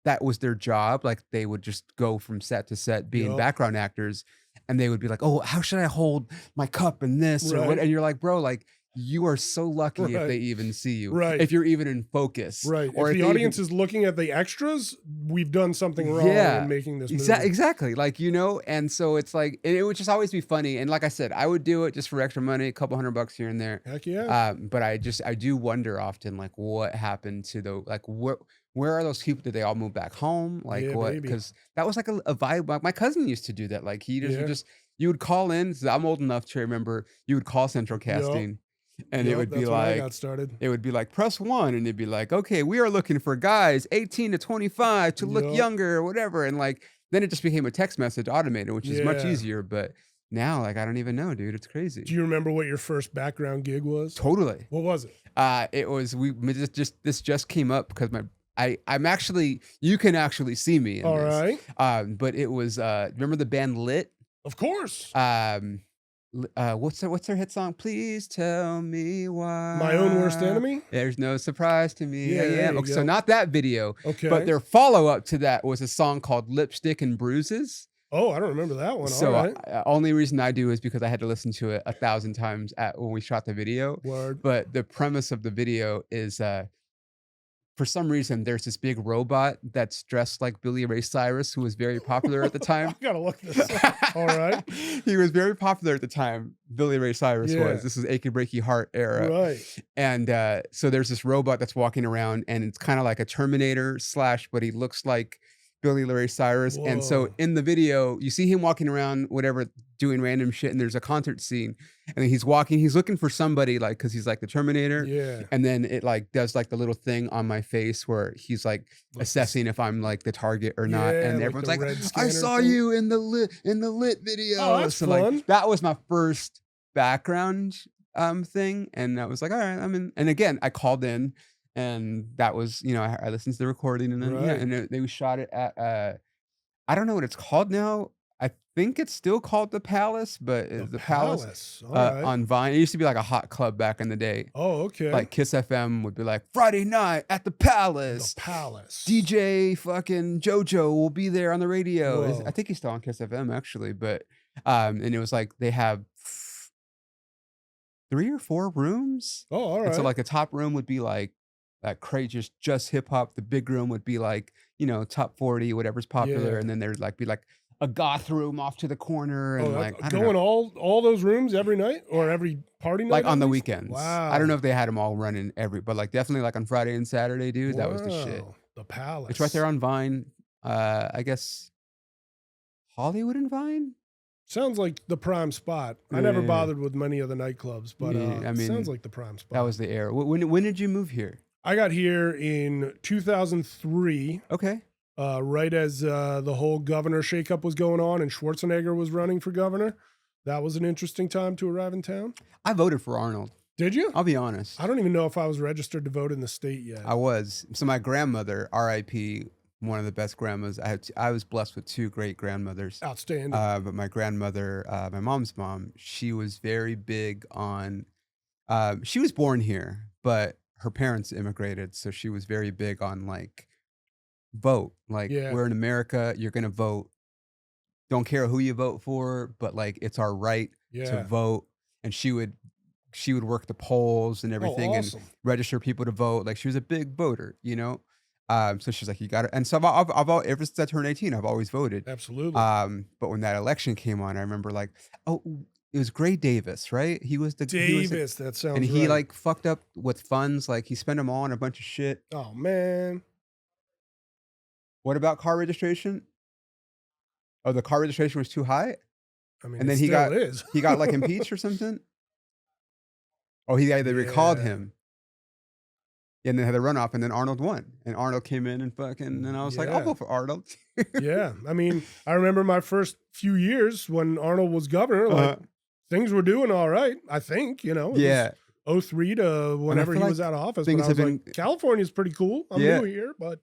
that was their job. Like they would just go from set to set being Yup. background actors, and they would be like, "Oh, how should I hold my cup in this?" Or what? Right. And you're like, "Bro, like you are so lucky if Right. they even see you, Right. if you're even in focus, Right. Or if the they audience even, is looking at the extras, we've done something wrong Yeah. in making this movie. Exactly, like you know." And so it's like it would just always be funny. And like I said, I would do it just for extra money, a couple $100 here and there. Heck yeah. But I do wonder often, like, what happened to the like where are those people? Did they all move back home? Like Yeah, what? maybe. Because that was like a vibe. Like my cousin used to do that. Like he just Yeah. you would call in. So I'm old enough to remember you would call Central Casting, and it Yup, would be that's when I like got started. it would be like press 1, and it'd be like, okay, we are looking for guys 18 to 25 to look Yup. younger or whatever, and like then it just became a text message automated, which is much Yeah. easier. But now, like I don't even know, dude. It's crazy. Do you remember what your first background gig was? Totally. What was it? It was this just came up because I'm actually, you can actually see me in All this. right. But it was remember the band Lit? Of course. What's their hit song? Please tell me why. My Own Worst Enemy? There's no surprise to me. Yeah, I there am. you Okay, so go. not that video, Okay. but their follow up to that was a song called Lipstick and Bruises. Oh, I don't remember that one. So All right. only reason I do is because I had to listen to it 1,000 times when we shot the video. Word. But the premise of the video is for some reason there's this big robot that's dressed like Billy Ray Cyrus, who was very popular at the time. I gotta look this up. All right. He was very popular at the time. Billy Ray Cyrus Yeah. was. This is Achy Breaky Heart era. Right. And so there's this robot that's walking around, and it's kind of like a Terminator / but he looks like Billy Ray Cyrus. And so Whoa. in the video, you see him walking around, whatever, doing random shit, and there's a concert scene, and then he's looking for somebody, like, because he's like the Terminator. Yeah. And then it like does like the little thing on my face where he's like assessing if I'm like the target or not. Yeah, And like everyone's the like, red I scanner saw thing. you in the lit video. Oh, that's so fun. like that was my first background thing. And I was like, all right, I'm in. And again, I called in, and that was, you know, I listened to the recording, and then yeah, Right. and they shot it at I don't know what it's called now. I think it's still called the Palace, but the Palace All right. on Vine. It used to be like a hot club back in the day. Oh, okay. Like Kiss FM would be like, Friday night at the Palace. the Palace. DJ fucking JoJo will be there on the radio. Whoa. I think he's still on Kiss FM actually, but and it was like they have 3 or 4 rooms. Oh, all right. And so like the top room would be like crazy, just hip hop. The big room would be like, you know, top 40, whatever's popular, Yeah. and then there'd like be like a goth room off to the corner, and Oh, like I don't going know, all those rooms every night or every party night? like at on the least? weekends. Wow. I don't know if they had them all running but like definitely like on Friday and Saturday, dude. That was the shit. Wow, The Palace. It's right there on Vine. I guess Hollywood and Vine. Sounds like the prime spot. I Yeah, never yeah. bothered with many of the nightclubs, but Yeah, I it sounds mean, like the prime spot. that was the era. When did you move here? I got here in 2003, Okay. right as the whole governor shakeup was going on and Schwarzenegger was running for governor. That was an interesting time to arrive in town. I voted for Arnold. Did you? I'll be honest. I don't even know if I was registered to vote in the state yet. I was. So my grandmother, R.I.P., one of the best grandmas. I was blessed with 2 great grandmothers. Outstanding. But my grandmother, my mom's mom, she was very big on. She was born here, but her parents immigrated, so she was very big on like vote. Like Yeah. we're in America, you're gonna vote. Don't care who you vote for, but like it's our right to Yeah. vote. And she would work the polls and Oh, everything and awesome. register people to vote. Like she was a big voter, you know. So she's like, you got to. And so I've ever since I turned 18, I've always voted. Absolutely. But when that election came on, I remember like, oh, it was Gray Davis, right? He was the Davis, that sounds and he right. like fucked up with funds. Like he spent them all on a bunch of shit. Oh, man. What about car registration? Oh, the car registration was too high, I mean, and then it he still got is. he got like impeached or something. Oh, they recalled Yeah. him. And then had a runoff, and then Arnold won. And Arnold came in and fucking, and I was like, I'll Yeah. vote for Arnold. Yeah. I mean, I remember my first few years when Arnold was governor, like things were doing all right, I think, you know. It Yeah. was 03 to whenever feel he was like out of office. things But I have was been- like, California's pretty cool. I'm Yeah. new here, but,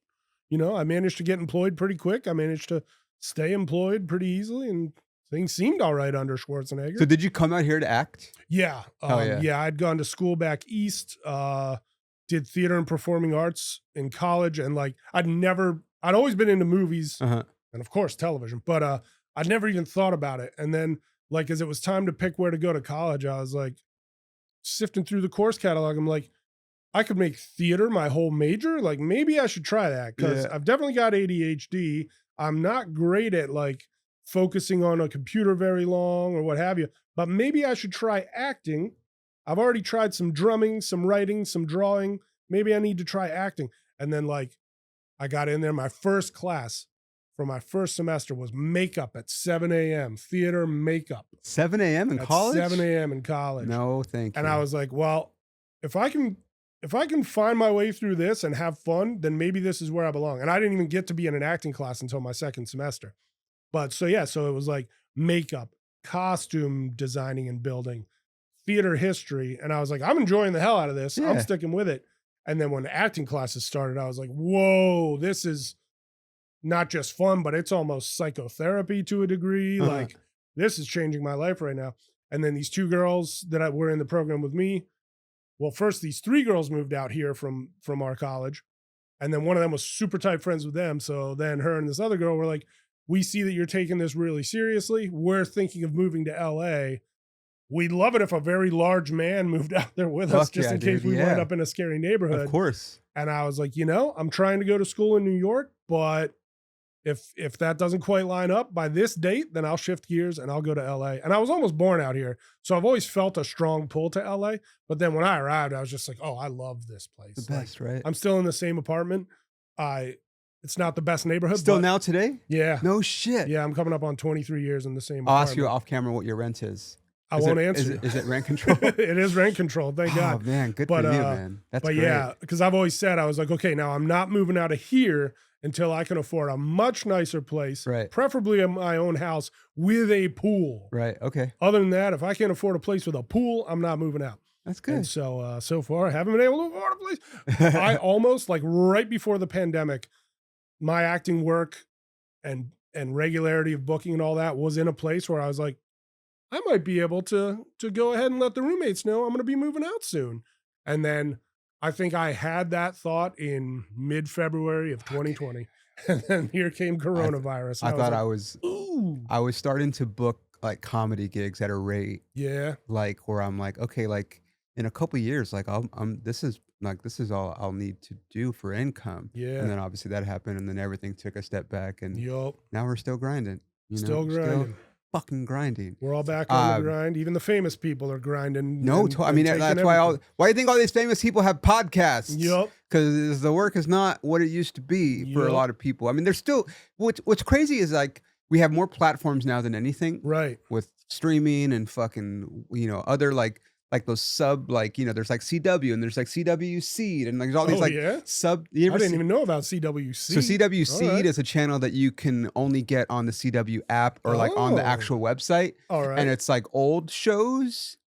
you know, I managed to get employed pretty quick. I managed to stay employed pretty easily, and things seemed all right under Schwarzenegger. So did you come out here to act? Yeah. Hell yeah. Yeah, I'd gone to school back east, did theater and performing arts in college. And like, I'd always been into movies Uh-huh. and of course television, but I'd never even thought about it. And then like, as it was time to pick where to go to college, I was like sifting through the course catalog. I'm like, I could make theater my whole major. Like maybe I should try that because Yeah. I've definitely got ADHD. I'm not great at like focusing on a computer very long or what have you, but maybe I should try acting. I've already tried some drumming, some writing, some drawing. Maybe I need to try acting. And then like I got in there. My first class for my first semester was makeup at 7 a.m. Theater makeup 7 a.m. in at college? 7 a.m. in college. No, thank you. And I was like, well, if I can find my way through this and have fun, then maybe this is where I belong. And I didn't even get to be in an acting class until my second semester. But so yeah, so it was like makeup, costume designing and building, theater history. And I was like, I'm enjoying the hell out of this. Yeah. I'm sticking with it. And then when acting classes started, I was like, whoa, this is not just fun, but it's almost psychotherapy to a degree. Uh-huh. Like this is changing my life right now. And then these 2 girls that were in the program with me, well, first these 3 girls moved out here from our college. And then one of them was super tight friends with them. So then her and this other girl were like, we see that you're taking this really seriously. We're thinking of moving to LA. We'd love it if a very large man moved out there with us Fuck just yeah, in case dude. we Yeah. wind up in a scary neighborhood. Of course. And I was like, you know, I'm trying to go to school in New York, but if that doesn't quite line up by this date, then I'll shift gears and I'll go to LA. And I was almost born out here. So I've always felt a strong pull to LA. But then when I arrived, I was just like, oh, I love this place. The best, right? I'm still in the same apartment. It's not the best neighborhood. Still but now today? Yeah. No shit. Yeah, I'm coming up on 23 years in the same I'll apartment. ask you off camera what your rent is. I Is won't it- answer. Is it rent control? It is rent control, thank God. Oh man, good But, for you, uh, man. That's But great. yeah, because I've always said, I was like, okay, now I'm not moving out of here until I can afford a much nicer place, Right. preferably my own house with a pool. Right. Okay. Other than that, if I can't afford a place with a pool, I'm not moving out. That's And good. so, so far, I haven't been able to afford a place. I almost, like right before the pandemic, my acting work and regularity of booking and all that was in a place where I was like, I might be able to go ahead and let the roommates know I'm going to be moving out soon. And then I think I had that thought in mid-February of 2020. And then here came coronavirus. I thought I was was like, ooh, I was starting to book like comedy gigs at a rate yeah, like where I'm like, okay, like in a couple years, like this is all I'll need to do for income. yeah. And then obviously that happened, and then everything took a step back, and Yup. now we're still grinding. You know? Still grinding. fucking grinding. We're all back on the Um, grind. Even the famous people are grinding. No, and- I and mean taking that's why everything. why do you think all these famous people have podcasts? Yup. Because the work is not what it used to be for a Yup. lot of people. I mean, there's still what's crazy is like we have more platforms now than anything Right. with streaming and fucking, other like those sub, like, there's like CW and there's like CW Seed and like there's all these like yeah? sub. I didn't even know about CWC. So CW Seed right. is a channel that you can only get on the CW app or like on the actual website. All right. And it's like old shows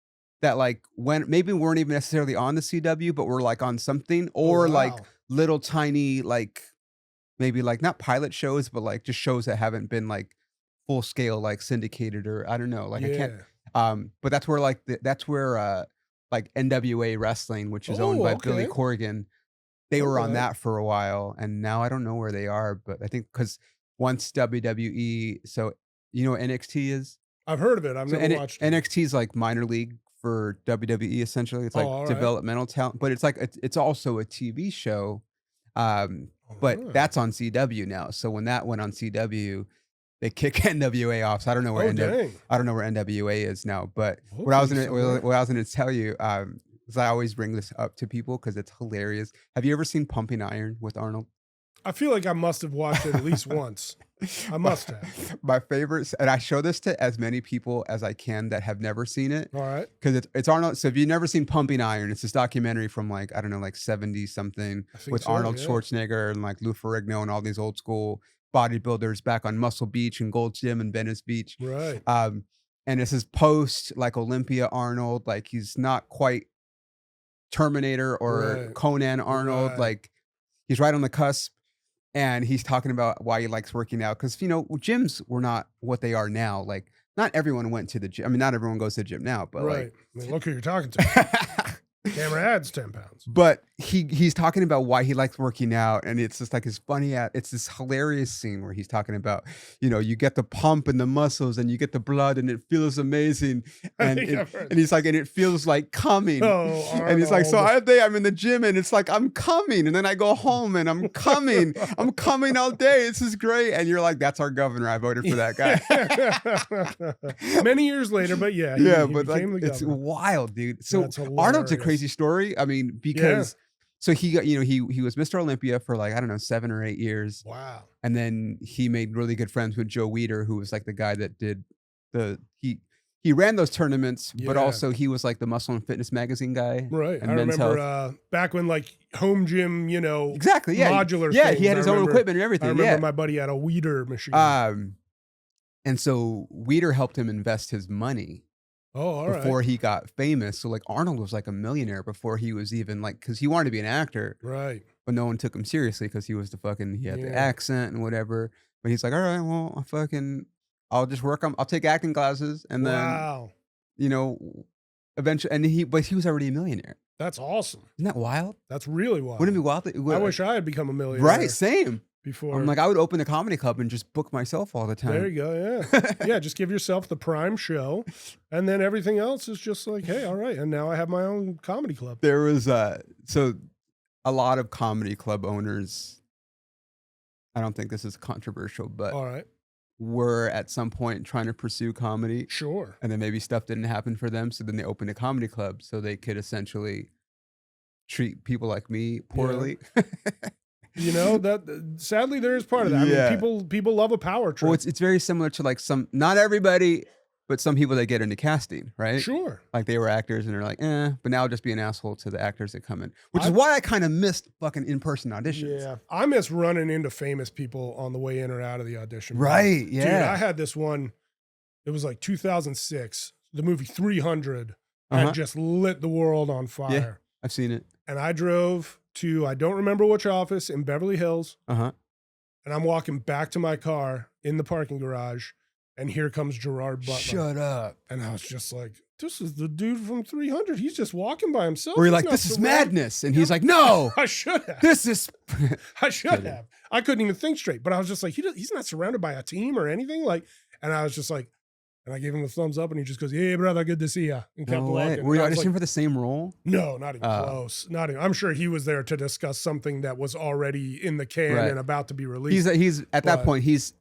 that like maybe weren't even necessarily on the CW, but were like on something or like little tiny, like maybe like not pilot shows, but like just shows that haven't been like full scale, like syndicated or I don't know. Like I can't, but that's where like, like NWA Wrestling, which is owned by Billy Corgan. They were on that for a while, and now I don't know where they are, but I think because once WWE, so you know what NXT is? I've heard of it. I've never watched it. NXT is like minor league for WWE essentially. It's like developmental talent, but it's like it's also a TV show. But that's on CW now. So when that went on CW, they kick NWA off. So I don't know where I don't know where NWA is now. But what I was gonna tell you, is I always bring this up to people because it's hilarious. Have you ever seen Pumping Iron with Arnold? I feel like I must have watched it at least once. I must have. My favorites, and I show this to as many people as I can that have never seen it. All right. Because it's Arnold. So if you've never seen Pumping Iron, it's this documentary from like, I don't know, like 70 something with Arnold Schwarzenegger and like Lou Ferrigno and all these old school bodybuilders back on Muscle Beach and Gold's Gym and Venice Beach. Right. And this is post like Olympia Arnold. Like he's not quite Terminator or Conan Arnold. Like he's right on the cusp. And he's talking about why he likes working out. Because, gyms were not what they are now. Like, not everyone went to the gym. I mean, not everyone goes to the gym now, but like. I mean, look who you're talking to. Camera adds 10 pounds. But he's talking about why he likes working out. And it's just like his it's this hilarious scene where he's talking about, you get the pump in the muscles and you get the blood and it feels amazing. And, and he's like, and it feels like coming. Oh, and he's like, so I'm in the gym and it's like, I'm coming. And then I go home and I'm coming. I'm coming all day. This is great. And you're like, that's our governor. I voted for that guy. Many years later, but yeah. But like, it's wild, dude. So Arnold's a crazy story. I mean, because so he got, he was Mr. Olympia for like, I don't know, 7 or 8 years. Wow. And then he made really good friends with Joe Weider, who was like the guy that did he ran those tournaments, but also he was like the Muscle and Fitness magazine guy. Right. And I remember back when like home gym, exactly. Yeah. Modular things. He had his own equipment and everything. I remember my buddy had a Weider machine. And so Weider helped him invest his money. Before he got famous. So like Arnold was like a millionaire before he was even like, because he wanted to be an actor. Right. But no one took him seriously because he was he had the accent and whatever. But he's like, all right, well, I'll just I'll take acting classes. And then, eventually, and he was already a millionaire. That's awesome. Isn't that wild? That's really wild. Wouldn't it be wild? I wish I had become a millionaire. Right. Same. Before I'm like, I would open a comedy club and just book myself all the time. There you go. Yeah. Yeah. Just give yourself the prime show. And then everything else is just like, hey, all right. And now I have my own comedy club. There was, so a lot of comedy club owners, I don't think this is controversial, but all right, were at some point trying to pursue comedy. Sure. And then maybe stuff didn't happen for them. So then they opened a comedy club so they could essentially treat people like me poorly. Yeah. That sadly there is part of that. I mean, people love a power trip. Well, it's very similar to like not everybody, but some people that get into casting, right? Sure. Like they were actors and they're like, but now I'll just be an asshole to the actors that come in, which is why I kind of missed fucking in-person auditions. Yeah. I miss running into famous people on the way in or out of the audition. Right. Yeah. Dude, I had this one, it was like 2006. The movie 300 had just lit the world on fire. Yeah, I've seen it. And I drove to, I don't remember which office, in Beverly Hills. And I'm walking back to my car in the parking garage, and here comes Gerard Butler. Shut up. And I was just like, this is the dude from 300. He's just walking by himself. Or you're like, this is madness. And he's like, no. I should have. This is. I should have. I couldn't even think straight. But I was just like, he's not surrounded by a team or anything. Like, and I was just like, and I gave him a thumbs up, and he just goes, hey, brother, good to see you. And kept walking. Were you auditioning for the same role? No, not even close. Not even. I'm sure he was there to discuss something that was already in the can and about to be released. He's at that point, he's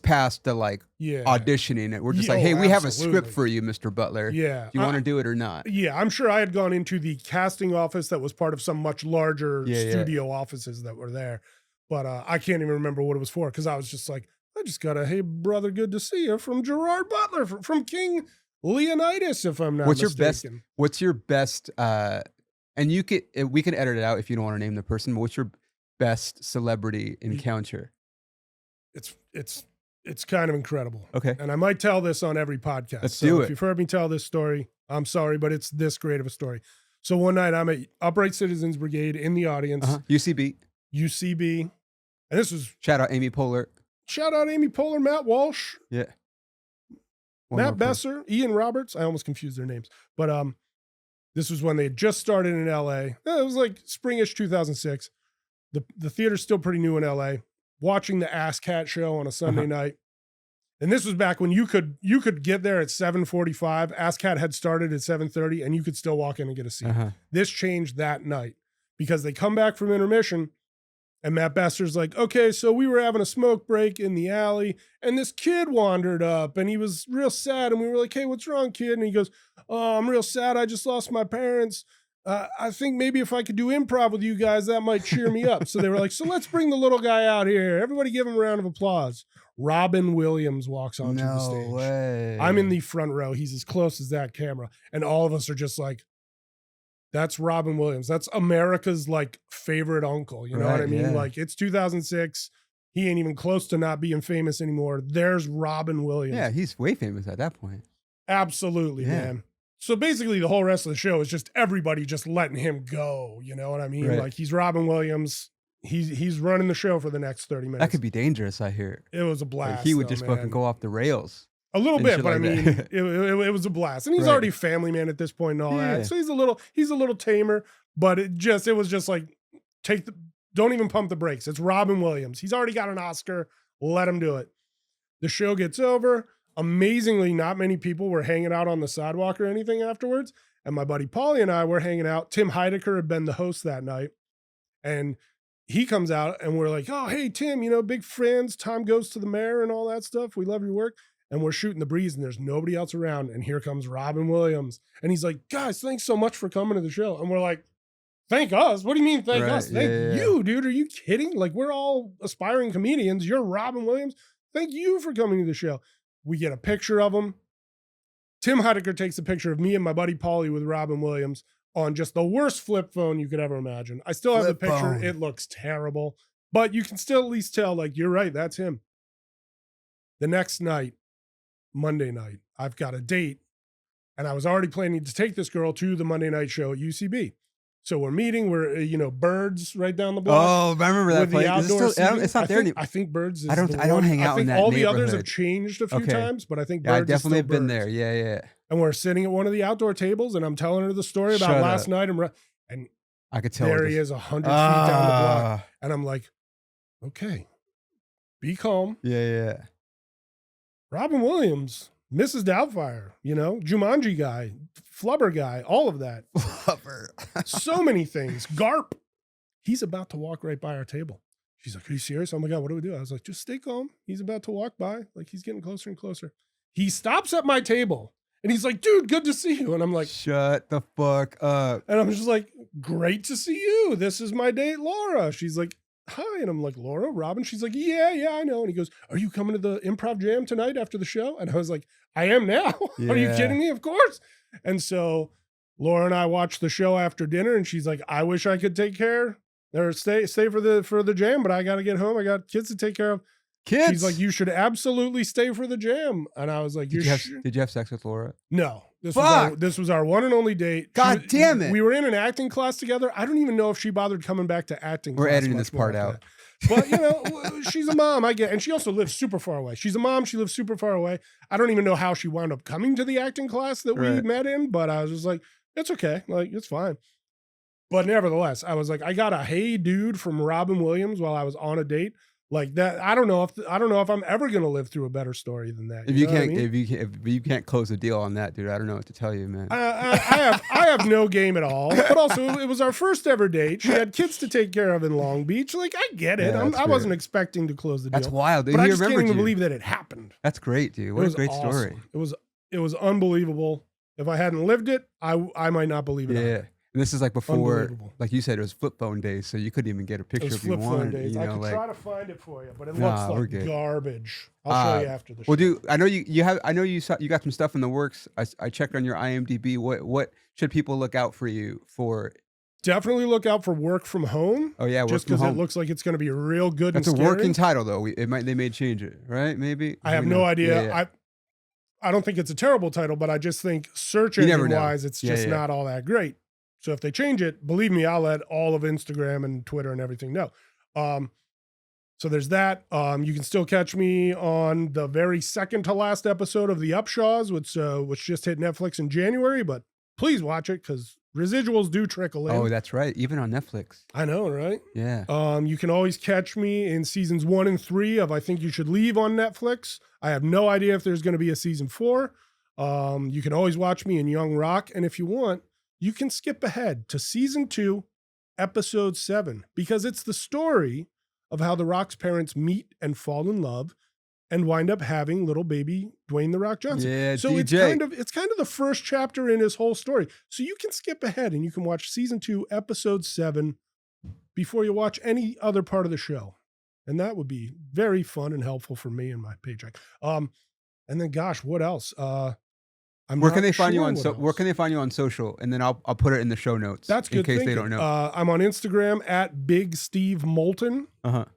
past the like auditioning it. We're just like, hey, we have a script for you, Mr. Butler. Yeah. Do you want to do it or not? Yeah, I'm sure I had gone into the casting office that was part of some much larger studio offices that were there. But I can't even remember what it was for because I was just like, I just got a "Hey brother, good to see you" from Gerard Butler from King Leonidas, if I'm not mistaken. What's your best? And we can edit it out if you don't want to name the person. But what's your best celebrity encounter? It's kind of incredible. Okay. And I might tell this on every podcast. Let's do it. If you've heard me tell this story, I'm sorry, but it's this great of a story. So one night I'm at Upright Citizens Brigade in the audience. UCB. And this was Shout out Amy Poehler. Matt Walsh. Yeah. Matt Besser, Ian Roberts. I almost confused their names. But this was when they had just started in LA. It was like springish 2006. The theater's still pretty new in LA. Watching the Ass Cat show on a Sunday night. And this was back when you could get there at 7:45. Ass Cat had started at 7:30 and you could still walk in and get a seat. This changed that night because they come back from intermission and Matt Besser's like, okay, so we were having a smoke break in the alley and this kid wandered up and he was real sad. And we were like, hey, what's wrong, kid? And he goes, oh, I'm real sad. I just lost my parents. I think maybe if I could do improv with you guys, that might cheer me up. So they were like, so let's bring the little guy out here. Everybody give him a round of applause. Robin Williams walks onto the stage. No way. I'm in the front row. He's as close as that camera. And all of us are just like, that's Robin Williams. That's America's like favorite uncle. You know what I mean? Yeah. Like it's 2006. He ain't even close to not being famous anymore. There's Robin Williams. Yeah, he's way famous at that point. Absolutely, man. So basically the whole rest of the show is just everybody just letting him go. You know what I mean? Like he's Robin Williams. He's running the show for the next 30 minutes. That could be dangerous, I hear. It was a blast. Like he would just fucking go off the rails. A little bit, but like I mean, it was a blast. And he's already a family man at this point and all that. So he's a little tamer, but it was just like, don't even pump the brakes. It's Robin Williams. He's already got an Oscar. Let him do it. The show gets over. Amazingly, not many people were hanging out on the sidewalk or anything afterwards. And my buddy Paulie and I were hanging out. Tim Heidecker had been the host that night. And he comes out and we're like, oh, hey, Tim, big friends. Tom Goes to the Mayor and all that stuff. We love your work. And we're shooting the breeze and there's nobody else around. And here comes Robin Williams. And he's like, guys, thanks so much for coming to the show. And we're like, thank us? What do you mean thank us? Thank you, dude. Are you kidding? Like, we're all aspiring comedians. You're Robin Williams. Thank you for coming to the show. We get a picture of him. Tim Heidecker takes a picture of me and my buddy Paulie with Robin Williams on just the worst flip phone you could ever imagine. I still have the picture. It looks terrible, but you can still at least tell, like, you're right, that's him. The next night, Monday night, I've got a date, and I was already planning to take this girl to the Monday night show at UCB. So we're meeting. We're Birds right down the block. Oh, I remember that place. It's not there anymore. I think Birds. I don't hang out in that neighborhood. All the others have changed a few times, but I think Birds. I definitely have been Birds. there. Yeah. And we're sitting at one of the outdoor tables, and I'm telling her the story about last night, and I could tell there he is 100 feet down the block, and I'm like, okay, be calm. Yeah. Robin Williams. Mrs. Doubtfire, Jumanji guy, Flubber guy, all of that. Flubber. So many things. Garp. He's about to walk right by our table. She's like, are you serious? Oh my God, what do we do? I was like, just stay calm. He's about to walk by. Like, he's getting closer and closer. He stops at my table and he's like, dude, good to see you. And I'm like, shut the fuck up. And I'm just like, great to see you. This is my date, Laura. She's like, hi. And I'm like, Laura, Robin? She's like, yeah, I know. And he goes, are you coming to the improv jam tonight after the show? And I was like, I am now. Are you kidding me? Of course. And so Laura and I watched the show after dinner and she's like, I wish I could take care or stay for the jam, but I got to get home. I got kids to take care of. Kids? She's like, you should absolutely stay for the jam. And I was like, did you have sex with Laura? No. This was our one and only date. God damn it. We were in an acting class together. I don't even know if she bothered coming back to acting. We're editing this part out. But, she's a mom, I get, and she also lives super far away. She's a mom. She lives super far away. I don't even know how she wound up coming to the acting class that we met in, but I was just like, it's okay. Like, it's fine. But nevertheless, I was like, I got a hey dude from Robin Williams while I was on a date. Like that, I don't know if I'm ever gonna live through a better story than that. If you can't close a deal on that, dude, I don't know what to tell you, man. I have no game at all. But also, it was our first ever date. She had kids to take care of in Long Beach. Like, I get it. I wasn't expecting to close the deal. That's wild, dude. But I just can't even believe that it happened. That's great, dude. What a great story. It was unbelievable. If I hadn't lived it, I might not believe it. Yeah. And this is like before, Unbelievable. like you said, it was flip phone days, so you couldn't even get a It picture was if you flip phone wanted. days. You I know, could like, try to find it for you, but it Nah, looks we're like good. garbage. I'll show you after the show. well, dude, I know you have. I know you got some stuff in the works. I checked on your IMDb. What should people look out for you for? Definitely look out for Work From Home. Oh yeah, just because it looks like it's going to be real good. That's and a scary. working title though. They may change it, right? Maybe. I have no idea. I don't think it's a terrible title, but I just think search engine wise, it's just not all that great. So if they change it, believe me, I'll let all of Instagram and Twitter and everything know. So there's that. You can still catch me on the very second to last episode of the Upshaws, which just hit Netflix in January, but please watch it because residuals do trickle in. Oh, that's right. Even on Netflix. I know, right? Yeah. You can always catch me in seasons 1 and 3 of I Think You Should Leave on Netflix. I have no idea if there's going to be a season 4. You can always watch me in Young Rock. And if you want, you can skip ahead to season 2, episode 7, because it's the story of how The Rock's parents meet and fall in love and wind up having little baby Dwayne The Rock Johnson. Yeah, so DJ. it's kind of the first chapter in his whole story. So you can skip ahead and you can watch season 2, episode 7 before you watch any other part of the show. And that would be very fun and helpful for me and my paycheck. And then gosh, what else? Where can they find you on where can they find you on social? And then I'll put it in the show notes. That's good. In case they don't know. I'm on Instagram at Big Steve Moulton.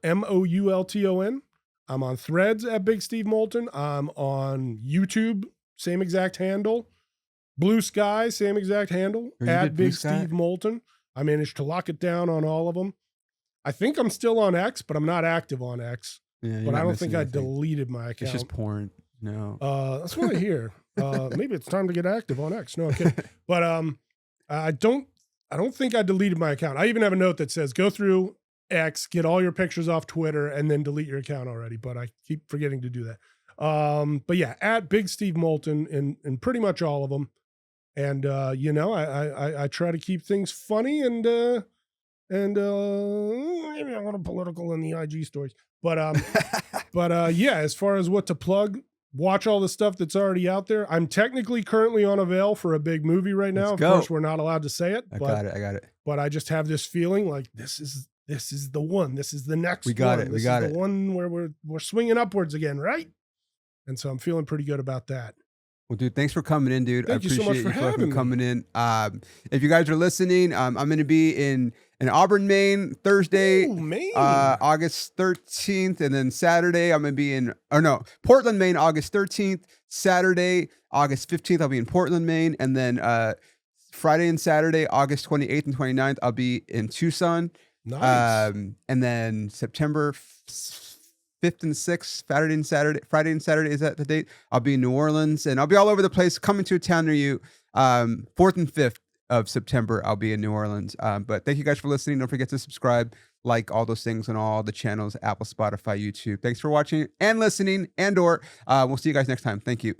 Moulton. I'm on Threads at Big Steve Moulton. I'm on YouTube, same exact handle. Blue Sky, same exact handle at Big Steve Moulton. I managed to lock it down on all of them. I think I'm still on X, but I'm not active on X. Yeah, but I don't think I deleted my account. It's just porn. No. That's what I hear. Maybe it's time to get active on X. No, I'm kidding. But I don't think I deleted my account. I even have a note that says go through X, get all your pictures off Twitter, and then delete your account already. But I keep forgetting to do that. But yeah, at Big Steve Moulton in pretty much all of them. And I try to keep things funny and maybe a little political in the IG stories. But yeah, as far as what to plug, watch all the stuff that's already out there. I'm technically currently on avail for a big movie right now. Of course, we're not allowed to say it. I got it. But I just have this feeling like this is the one. This is the next one. We got it. The one where we're swinging upwards again, right? And so I'm feeling pretty good about that. Well, dude, thanks for coming in, dude. Thank you so much for having me. Coming in. If you guys are listening, I'm going to be in Auburn, Maine, Thursday, August 13th, and then Saturday I'm going to be in Portland, Maine, August 13th. Saturday, August 15th, I'll be in Portland, Maine, and then Friday and Saturday, August 28th and 29th, I'll be in Tucson. Nice. And then September 5th and 6th, Friday and Saturday, is that the date? I'll be in New Orleans, and I'll be all over the place, coming to a town near you. 4th and 5th of September, I'll be in New Orleans. But thank you guys for listening. Don't forget to subscribe, like all those things on all the channels, Apple, Spotify, YouTube. Thanks for watching and listening, and we'll see you guys next time. Thank you.